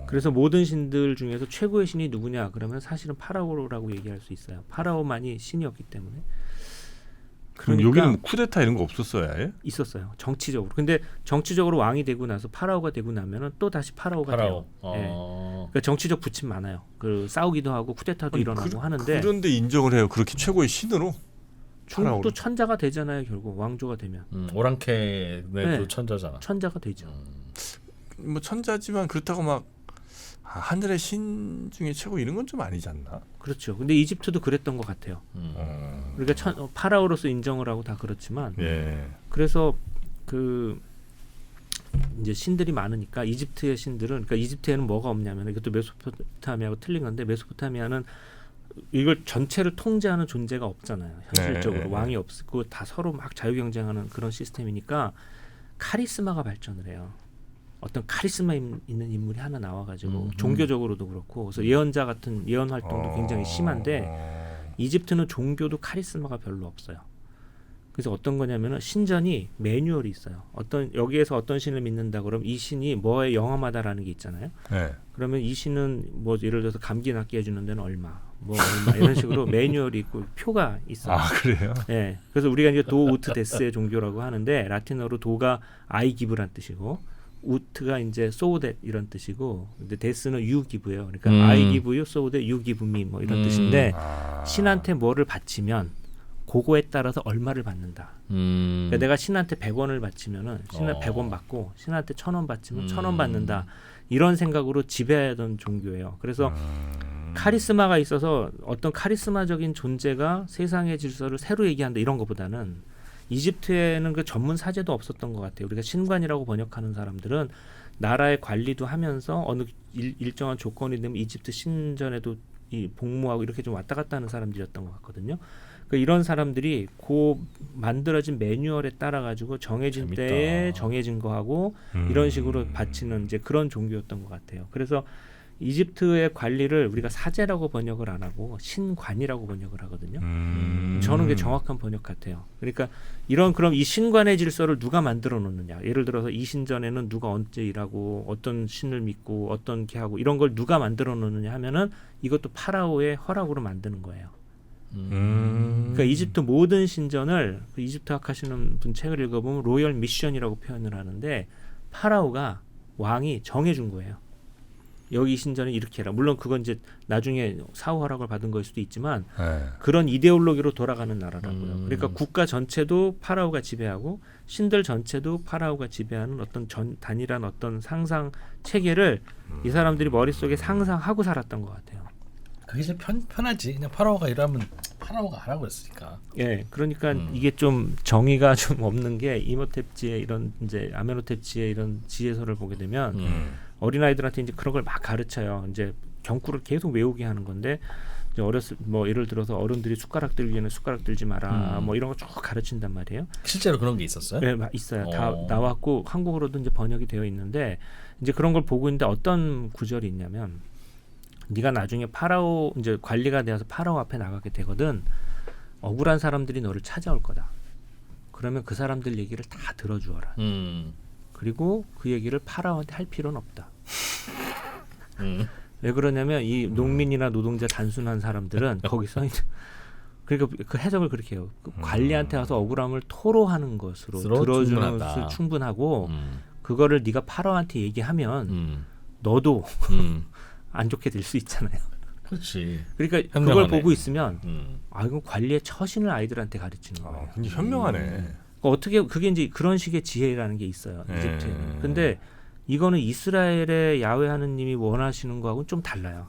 그래서 모든 신들 중에서 최고의 신이 누구냐 그러면 사실은 파라오라고 얘기할 수 있어요. 파라오만이 신이었기 때문에. 그럼 그러니까 여기는 쿠데타 이런 거 없었어요, 아예? 있었어요. 정치적으로. 근데 정치적으로 왕이 되고 나서 파라오가 되고 나면은 또 다시 파라오가 돼요. 예. 그러니까 정치적 부침 많아요. 그 싸우기도 하고 쿠데타도 일어나고 하는데 그런데 인정을 해요. 그렇게 최고의 신으로? 중국도 천자가 되잖아요. 결국 왕조가 되면 오랑캐네도 천자잖아. 천자가 되죠. 뭐 천자지만 그렇다고 막 하늘의 신 중에 최고 이런 건 좀 아니지 않나? 그렇죠. 근데 이집트도 그랬던 것 같아요. 그러니까 파라오로서 인정을 하고 다 그렇지만 그래서 그 이제 신들이 많으니까 이집트의 신들은 그러니까 이집트에는 뭐가 없냐면 이것도 메소포타미아하고 틀린 건데 메소포타미아는 이걸 전체를 통제하는 존재가 없잖아요. 현실적으로 왕이 없고 다 서로 막 자유 경쟁하는 그런 시스템이니까 카리스마가 발전을 해요. 어떤 카리스마 있는 인물이 하나 나와가지고 종교적으로도 그렇고 그래서 예언자 같은 예언 활동도 굉장히 심한데 이집트는 종교도 카리스마가 별로 없어요. 그래서 어떤 거냐면은 신전이 매뉴얼이 있어요. 여기에서 어떤 신을 믿는다 그러면 이 신이 뭐에 영험하다라는 게 있잖아요. 그러면 이 신은 뭐 예를 들어서 감기 낫게 해주는 데는 얼마 이런 식으로 매뉴얼이 있고 표가 있어요. 그래요? 네. 그래서 우리가 이제 도 우트 데스의 종교라고 하는데 라틴어로 도가 아이 기브란 뜻이고 우트가 이제 소우댓 이런 뜻이고 근데 데스는 유 기브예요. 그러니까 아이 기브 유 소우댓 유 기브 미 뭐 이런 뜻인데 신한테 뭐를 바치면 그거에 따라서 얼마를 받는다. 그러니까 내가 신한테 100원을 바치면은 신한테 100원 받고 신한테 1000원 바치면 1000원 받는다. 이런 생각으로 지배하던 종교예요. 그래서 카리스마가 있어서 어떤 카리스마적인 존재가 세상의 질서를 새로 얘기한다 이런 것보다는 이집트에는 그 전문 사제도 없었던 것 같아요. 우리가 신관이라고 번역하는 사람들은 나라의 관리도 하면서 어느 일정한 조건이 되면 이집트 신전에도 복무하고 이렇게 좀 왔다 갔다 하는 사람들이었던 것 같거든요. 그러니까 이런 사람들이 그 만들어진 매뉴얼에 따라 가지고 정해진 재밌다. 때에 정해진 거 하고 이런 식으로 바치는 이제 그런 종교였던 것 같아요. 그래서 이집트의 관리를 우리가 사제라고 번역을 안 하고 신관이라고 번역을 하거든요. 저는 그게 정확한 번역 같아요. 그러니까 그럼 이 신관의 질서를 누가 만들어 놓느냐. 예를 들어서 이 신전에는 누가 언제 일하고 어떤 신을 믿고 어떤 게 하고 이런 걸 누가 만들어 놓느냐 하면은 이것도 파라오의 허락으로 만드는 거예요. 그러니까 이집트 모든 신전을 이집트학 하시는 분 책을 읽어보면 로열 미션이라고 표현을 하는데 파라오가 왕이 정해준 거예요. 여기 신전은 이렇게 해라. 물론 그건 이제 나중에 사후 허락을 받은 거일 수도 있지만 그런 이데올로기로 돌아가는 나라라고요. 그러니까 국가 전체도 파라오가 지배하고 신들 전체도 파라오가 지배하는 어떤 단일한 어떤 상상 체계를 이 사람들이 머릿속에 상상하고 살았던 것 같아요. 그게 제일 편하지. 그냥 파라오가 이러면 파라오가 하라고 했으니까. 예, 그러니까 이게 좀 정의가 좀 없는 게 이모탭지의 이런 이제 아메노탭지의 이런 지혜서를 보게 되면 어린아이들한테 이제 그런 걸 막 가르쳐요. 이제 경구를 계속 외우게 하는 건데 이제 뭐 예를 들어서 어른들이 숟가락 들기에는 숟가락 들지 마라. 뭐 이런 거 쭉 가르친단 말이에요. 실제로 그런 게 있었어요? 네, 있어요. 다 나왔고 한국어로도 이제 번역이 되어 있는데 이제 그런 걸 보고 있는데 어떤 구절이 있냐면 네가 나중에 파라오 이제 관리가 되어서 파라오 앞에 나가게 되거든. 억울한 사람들이 너를 찾아올 거다. 그러면 그 사람들 얘기를 다 들어주어라. 그리고 그 얘기를 파라오한테 할 필요는 없다. 왜 그러냐면 이 농민이나 노동자 단순한 사람들은 거기서 이제 그러니까 그 해석을 그렇게 해요. 그 관리한테 와서 억울함을 토로하는 것으로 들어주는 것이 충분하고 그거를 네가 파라오한테 얘기하면 너도 안 좋게 될 수 있잖아요. 그렇지. 그러니까 현명하네. 그걸 보고 있으면 이건 관리의 처신을 아이들한테 가르치는 거예요. 굉장히 현명하네. 그러니까 어떻게 그게 이제 그런 식의 지혜라는 게 있어요. 이집트에는. 근데 이거는 이스라엘의 야훼 하느님이 원하시는 거하고는 좀 달라요.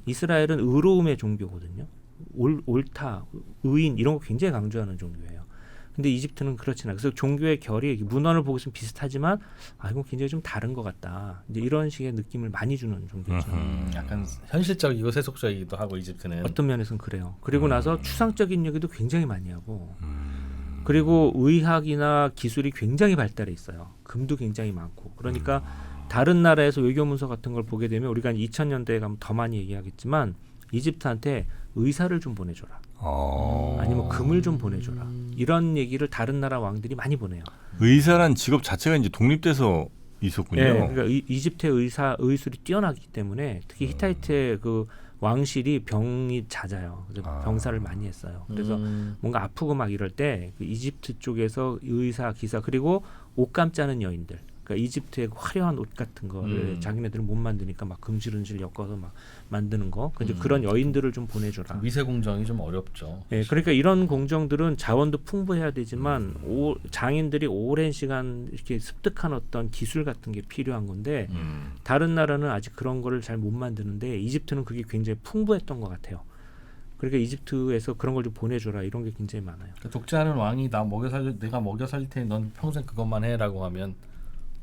이스라엘은 의로움의 종교거든요. 옳다, 의인 이런 거 굉장히 강조하는 종교예요. 근데 이집트는 그렇지 않아요. 그래서 종교의 결이 문헌을 보고 있으면 비슷하지만 이건 굉장히 좀 다른 것 같다. 이제 이런 식의 느낌을 많이 주는 종교죠. 약간 현실적이고 세속적이기도 하고 이집트는 어떤 면에서는 그래요. 그리고 나서 추상적인 얘기도 굉장히 많이 하고 그리고 의학이나 기술이 굉장히 발달해 있어요. 금도 굉장히 많고 그러니까 다른 나라에서 외교 문서 같은 걸 보게 되면 우리가 2000년대에 가면 더 많이 얘기하겠지만 이집트한테 의사를 좀 보내줘라. 아니면 금을 좀 보내줘라. 이런 얘기를 다른 나라 왕들이 많이 보내요. 의사란 직업 자체가 이제 독립돼서 있었군요. 네, 그러니까 이집트의 의술이 뛰어나기 때문에 특히 히타이트의 그 왕실이 병이 잦아요. 그래서 병사를 많이 했어요. 그래서 뭔가 아프고 막 이럴 때 그 이집트 쪽에서 의사, 기사 그리고 옷감 짜는 여인들. 그러니까 이집트의 화려한 옷 같은 거를 자기네들은 못 만드니까 막 금실은실 엮어서 막 만드는 거. 근데 그런 여인들을 좀 보내줘라. 미세 공정이 좀 어렵죠. 네, 그러니까 이런 공정들은 자원도 풍부해야 되지만 장인들이 오랜 시간 이렇게 습득한 어떤 기술 같은 게 필요한 건데 다른 나라는 아직 그런 거를 잘 못 만드는데 이집트는 그게 굉장히 풍부했던 것 같아요. 그러니까 이집트에서 그런 걸 좀 보내줘라 이런 게 굉장히 많아요. 그러니까 독재하는 왕이 내가 먹여 살릴 테니 넌 평생 그것만 해라고 하면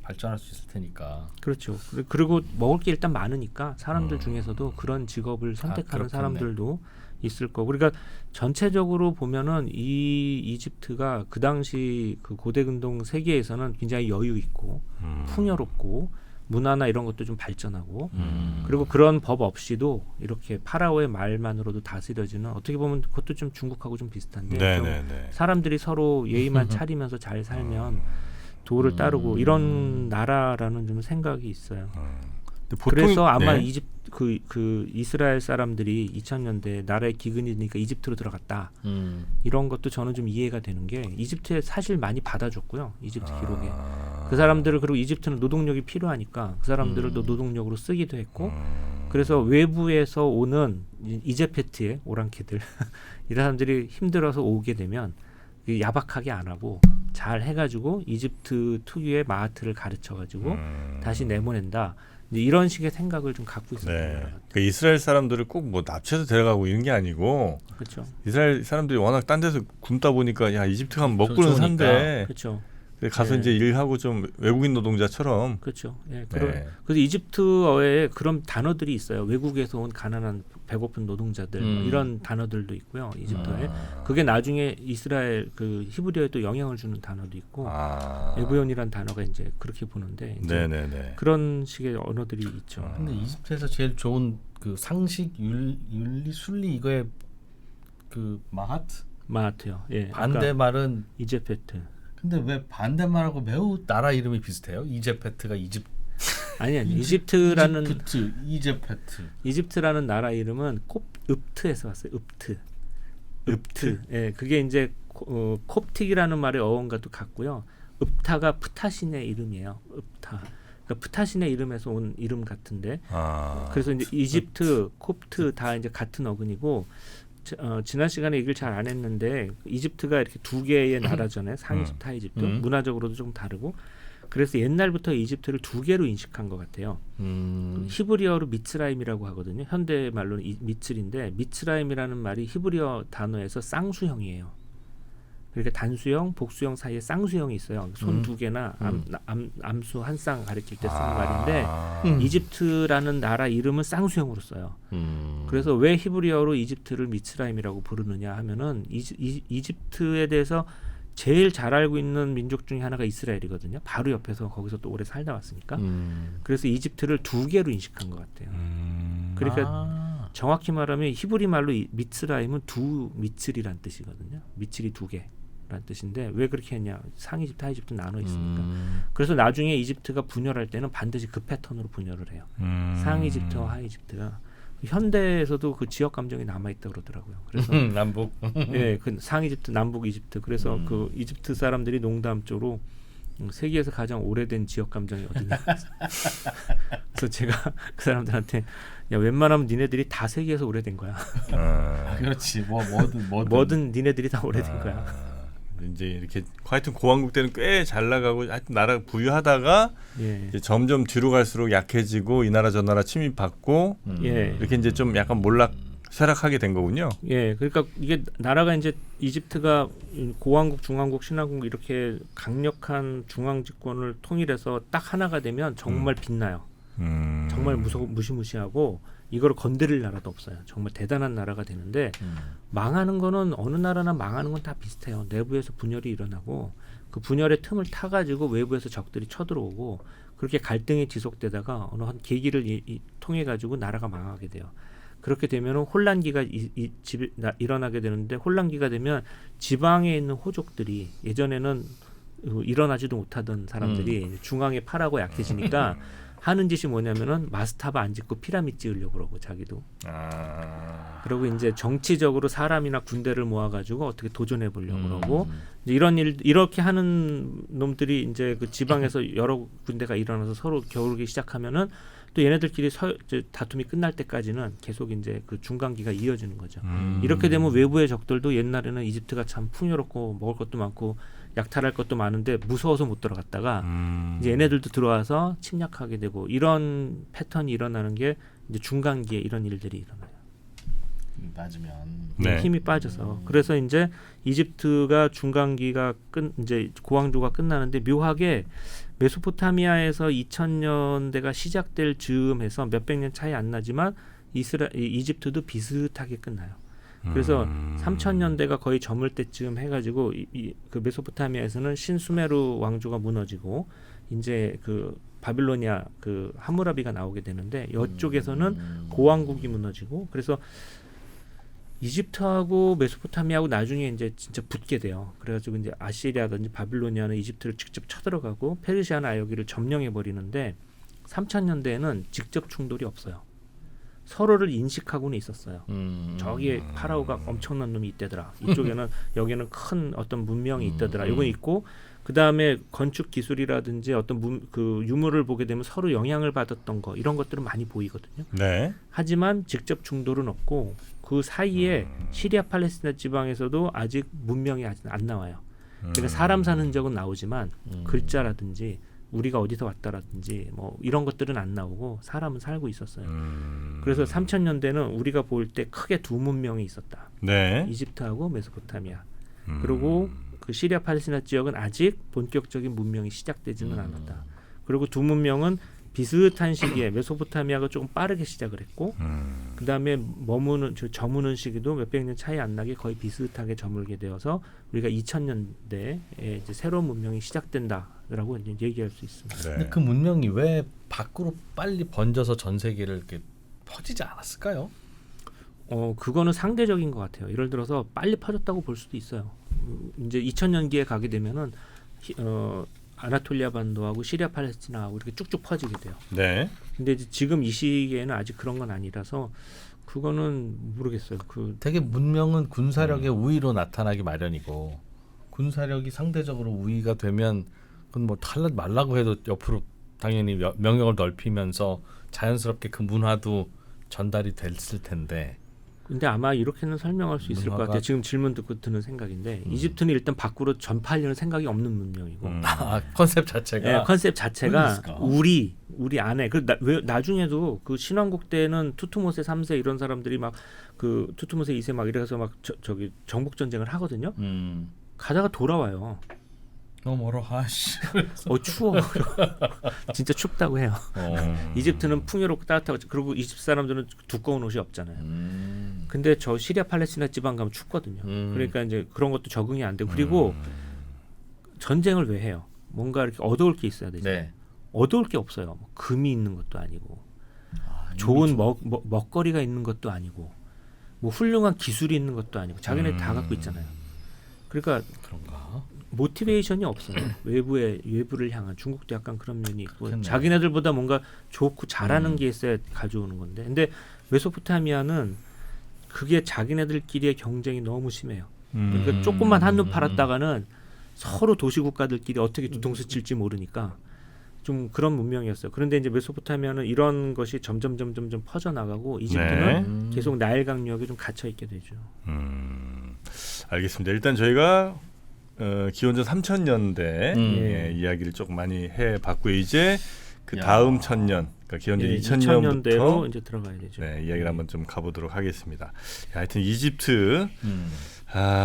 발전할 수 있을 테니까. 그렇죠. 그리고 먹을 게 일단 많으니까 사람들 중에서도 그런 직업을 선택하는 사람들도 있을 거고. 그러니까 전체적으로 보면은 이 이집트가 그 당시 그 고대 근동 세계에서는 굉장히 여유 있고 풍요롭고 문화나 이런 것도 좀 발전하고 그리고 그런 법 없이도 이렇게 파라오의 말만으로도 다스려지는 어떻게 보면 그것도 좀 중국하고 좀 비슷한데 좀 사람들이 서로 예의만 차리면서 잘 살면 도를 따르고 이런 나라라는 좀 생각이 있어요. 그래서 아마 그 이스라엘 사람들이 2000년대 나라의 기근이 되니까 이집트로 들어갔다. 이런 것도 저는 좀 이해가 되는 게 이집트에 사실 많이 받아줬고요. 이집트 기록에. 그 사람들을 그리고 이집트는 노동력이 필요하니까 그 사람들을 또 노동력으로 쓰기도 했고 그래서 외부에서 오는 이제페트의 오랑캐들 이 사람들이 힘들어서 오게 되면 야박하게 안 하고 잘 해가지고 이집트 특유의 마하트를 가르쳐가지고 다시 내보낸다. 이런 식의 생각을 좀 갖고 있었던 것 같아요. 그러니까 이스라엘 사람들을 꼭 뭐 납치해서 데려가고 이런 게 아니고 그렇죠. 이스라엘 사람들이 워낙 딴 데서 굶다 보니까 야 이집트 가면 먹고는 산대. 그렇죠. 가서 이제 일하고 좀 외국인 노동자처럼. 그렇죠. 예, 그래서 이집트어에 그런 단어들이 있어요. 외국에서 온 가난한 배고픈 노동자들 이런 단어들도 있고요. 이집트어에 그게 나중에 이스라엘 그 히브리어에도 영향을 주는 단어도 있고 에브ion이라는 단어가 이제 그렇게 보는데 이제 그런 식의 언어들이 있죠. 근데 이집트에서 제일 좋은 그 상식 윤리 순리 이거에 그 마하트요. 예. 반대말은 이제페트. 근데 왜 반대말하고 매우 나라 이름이 비슷해요? 이제페트가 아니 이집트라는 이집트라는 나라 이름은 읍트에서 왔어요. 읍트. 예, 그게 이제 콥틱이라는 말의 어원과도 같고요. 읍타가 프타신의 이름이에요. 읍타. 그러니까 프타신의 이름에서 온 이름 같은데. 그래서 이제 이집트, 콥트 다 이제 같은 어근이고. 지난 시간에 얘기를 잘 안 했는데 이집트가 이렇게 두 개의 나라잖아요. 상이집트, 하이집트. 문화적으로도 좀 다르고. 그래서 옛날부터 이집트를 두 개로 인식한 것 같아요. 히브리어로 미츠라임이라고 하거든요. 현대 말로는 미츠리인데 미츠라임이라는 말이 히브리어 단어에서 쌍수형이에요. 그러니까 단수형, 복수형 사이에 쌍수형이 있어요. 손 두 개나 암수 한 쌍 가리킬 때 쓰는 말인데 이집트라는 나라 이름은 쌍수형으로 써요. 그래서 왜 히브리어로 이집트를 미츠라임이라고 부르느냐 하면은 이집트에 대해서 제일 잘 알고 있는 민족 중에 하나가 이스라엘이거든요. 바로 옆에서 거기서 또 오래 살다 왔으니까. 그래서 이집트를 두 개로 인식한 것 같아요. 그러니까 정확히 말하면 히브리 말로 미츠라임은 두 미츠리란 뜻이거든요. 미츠리 두 개란 뜻인데 왜 그렇게 했냐? 상이집트, 하이집트 나눠 있으니까. 그래서 나중에 이집트가 분열할 때는 반드시 그 패턴으로 분열을 해요. 상이집트와 하이집트가. 현대에서도 그 지역 감정이 남아 있다고 그러더라고요. 그래서 남북. 예, 그 상이집트, 남북 이집트. 그래서 그 이집트 사람들이 농담조로 세계에서 가장 오래된 지역 감정이 어디냐. 그래서 제가 그 사람들한테 야 웬만하면 니네들이 다 세계에서 오래된 거야. 그렇지. 뭐든 니네들이 다 오래된 거야. 이제 이렇게 하여튼 고왕국 때는 꽤 잘 나가고 하여튼 나라 부유하다가 예. 이제 점점 뒤로 갈수록 약해지고 이 나라 저 나라 침입받고 예. 이렇게 이제 좀 약간 쇠락하게 된 거군요. 예, 그러니까 이게 나라가 이제 이집트가 고왕국, 중왕국, 신왕국 이렇게 강력한 중앙 집권을 통일해서 딱 하나가 되면 정말 빛나요. 정말 무시무시하고 이걸 건드릴 나라도 없어요. 정말 대단한 나라가 되는데 망하는 거는 어느 나라나 망하는 건 다 비슷해요. 내부에서 분열이 일어나고 그 분열의 틈을 타가지고 외부에서 적들이 쳐들어오고 그렇게 갈등이 지속되다가 어느 한 계기를 통해 가지고 나라가 망하게 돼요. 그렇게 되면은 혼란기가 일어나게 되는데 혼란기가 되면 지방에 있는 호족들이 예전에는 일어나지도 못하던 사람들이 중앙에 파라고 약해지니까 하는 짓이 뭐냐면은 마스타바 안 짓고 피라미드 지으려고 그러고 자기도. 그리고 이제 정치적으로 사람이나 군대를 모아가지고 어떻게 도전해 보려고 그러고 이제 이렇게 하는 놈들이 이제 그 지방에서 여러 군대가 일어나서 서로 겨루기 시작하면은 또 얘네들끼리 다툼이 끝날 때까지는 계속 이제 그 중간기가 이어지는 거죠. 이렇게 되면 외부의 적들도 옛날에는 이집트가 참 풍요롭고 먹을 것도 많고 약탈할 것도 많은데 무서워서 못 들어갔다가 이제 얘네들도 들어와서 침략하게 되고 이런 패턴이 일어나는 게 이제 중간기에 이런 일들이 일어나요. 맞으면 네. 힘이 빠져서 그래서 이제 이집트가 중간기가 이제 고왕조가 끝나는데 묘하게 메소포타미아에서 2000년대가 시작될 즈음해서 몇백 년 차이 안 나지만 이집트도 비슷하게 끝나요. 그래서 3000년대가 거의 저물 때쯤 해가지고 그 메소포타미아에서는 신수메르 왕조가 무너지고 이제 그 바빌로니아 그 함무라비가 나오게 되는데 이쪽에서는 고왕국이 무너지고 그래서 이집트하고 메소포타미아하고 나중에 이제 진짜 붙게 돼요. 그래가지고 이제 아시리아든지 바빌로니아는 이집트를 직접 쳐들어가고 페르시아나 여기를 점령해 버리는데 3000년대에는 직접 충돌이 없어요. 서로를 인식하고는 있었어요. 저기에 파라오가 엄청난 놈이 있다더라. 이쪽에는 여기는 큰 어떤 문명이 있다더라. 이건 있고 그 다음에 건축 기술이라든지 어떤 그 유물을 보게 되면 서로 영향을 받았던 거 이런 것들은 많이 보이거든요. 네. 하지만 직접 충돌은 없고 그 사이에 시리아 팔레스타인 지방에서도 아직 문명이 아직 안 나와요. 그러니까 사람 사는 흔적은 나오지만 글자라든지 우리가 어디서 왔다라든지 뭐 이런 것들은 안 나오고 사람은 살고 있었어요. 그래서 3000년대는 우리가 볼 때 크게 두 문명이 있었다. 네. 이집트하고 메소포타미아. 그리고 그 시리아 팔레스타인 지역은 아직 본격적인 문명이 시작되지는 않았다. 그리고 두 문명은 비슷한 시기에 메소포타미아가 조금 빠르게 시작을 했고 그 다음에 저무는 시기도 몇백 년 차이 안 나게 거의 비슷하게 저물게 되어서 우리가 2000년대에 이제 새로운 문명이 시작된다라고 이제 얘기할 수 있습니다. 네. 근데 그 문명이 왜 밖으로 빨리 번져서 전 세계를 이렇게 퍼지지 않았을까요? 그거는 상대적인 것 같아요. 예를 들어서 빨리 퍼졌다고 볼 수도 있어요. 이제 2000년기에 가게 되면은 아나톨리아 반도하고 시리아 팔레스티나하고 이렇게 쭉쭉 퍼지게 돼요. 네. 근데 이제 지금 이 시기에는 아직 그런 건 아니라서 그거는 모르겠어요. 되게 문명은 군사력의 우위로 나타나기 마련이고 군사력이 상대적으로 우위가 되면 그건 뭐 탈락 말라고 해도 옆으로 당연히 명령을 넓히면서 자연스럽게 그 문화도 전달이 됐을 텐데. 근데 아마 이렇게는 설명할 수 있을 것 같아요. 지금 질문 듣고 드는 생각인데 이집트는 일단 밖으로 전파하려는 생각이 없는 문명이고 컨셉 자체가 네, 컨셉 자체가 우리 안에 왜 나중에도 그 신왕국 때는 투투모세 3세 이런 사람들이 막 그 투투모세 2세 막 이래서 막 저기 정복 전쟁을 하거든요. 가다가 돌아와요. 너무 멀어. 아씨. 추워. 진짜 춥다고 해요. 이집트는 풍요롭고 따뜻하고 그리고 이집트 사람들은 두꺼운 옷이 없잖아요. 근데 저 시리아 팔레스티나 지방 가면 춥거든요. 그러니까 이제 그런 것도 적응이 안 되고 그리고 전쟁을 왜 해요? 뭔가 이렇게 얻어올 게 있어야 되죠. 네. 얻어올 게 없어요. 뭐 금이 있는 것도 아니고 좋은 먹거리가 있는 것도 아니고 뭐 훌륭한 기술이 있는 것도 아니고 자기네 다 갖고 있잖아요. 그러니까 그런가? 모티베이션이 없어요. 외부를 향한 중국도 약간 그런 면이 있고 그렇겠네요. 자기네들보다 뭔가 좋고 잘하는 게 있어야 가져오는 건데 근데 메소포타미아는 그게 자기네들끼리의 경쟁이 너무 심해요. 그러니까 조금만 한눈 팔았다가는 서로 도시국가들끼리 어떻게 뒤통수 칠지 모르니까 좀 그런 문명이었어요. 그런데 이제 메소포타미아는 이런 것이 점점 퍼져나가고 이집트는 계속 나일 강력에 좀 갇혀 있게 되죠. 알겠습니다. 일단 저희가 기원전 3000년대 이야기를 조금 많이 해봤고요. 이제 그 다음 천년, 그러니까 기원전 2000년부터 이제 들어가야 되죠. 네, 이야기를 한번 좀 가보도록 하겠습니다. 하여튼 이집트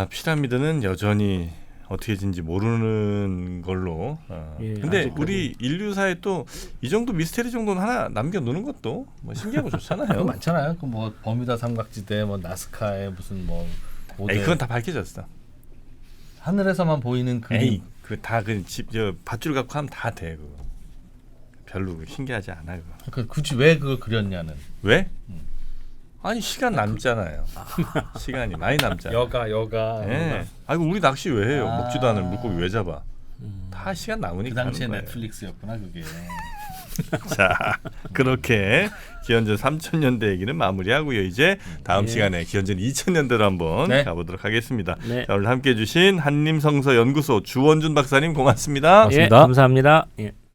피라미드는 여전히 어떻게 진지 모르는 걸로. 근데 우리 인류사에 또 이 정도 미스테리 정도는 하나 남겨놓는 것도 뭐 신기하고 좋잖아요. 많잖아요. 그 뭐 버뮤다 삼각지대, 뭐 나스카의 무슨 뭐 에이, 그건 다 밝혀졌어. 하늘에서만 보이는 그림. 에이, 그다그집저 밧줄 갖고 하면 다 돼. 그거 별로 신기하지 않아요. 그 굳이 왜 그걸 그렸냐는. 왜? 아니 시간 남잖아요. 시간이 많이 남잖아요. 여가. 네. 아이고 우리 낚시 왜 해요? 먹지도 않을 물고기 왜 잡아? 다 시간 남으니까. 그 당시에 하는 거예요. 넷플릭스였구나 그게. 자, 그렇게 기원전 3000년대 얘기는 마무리하고요. 이제 다음 시간에 기원전 2000년대로 한번 가보도록 하겠습니다. 자, 오늘 함께해 주신 한림성서 연구소 주원준 박사님 고맙습니다. 감사합니다.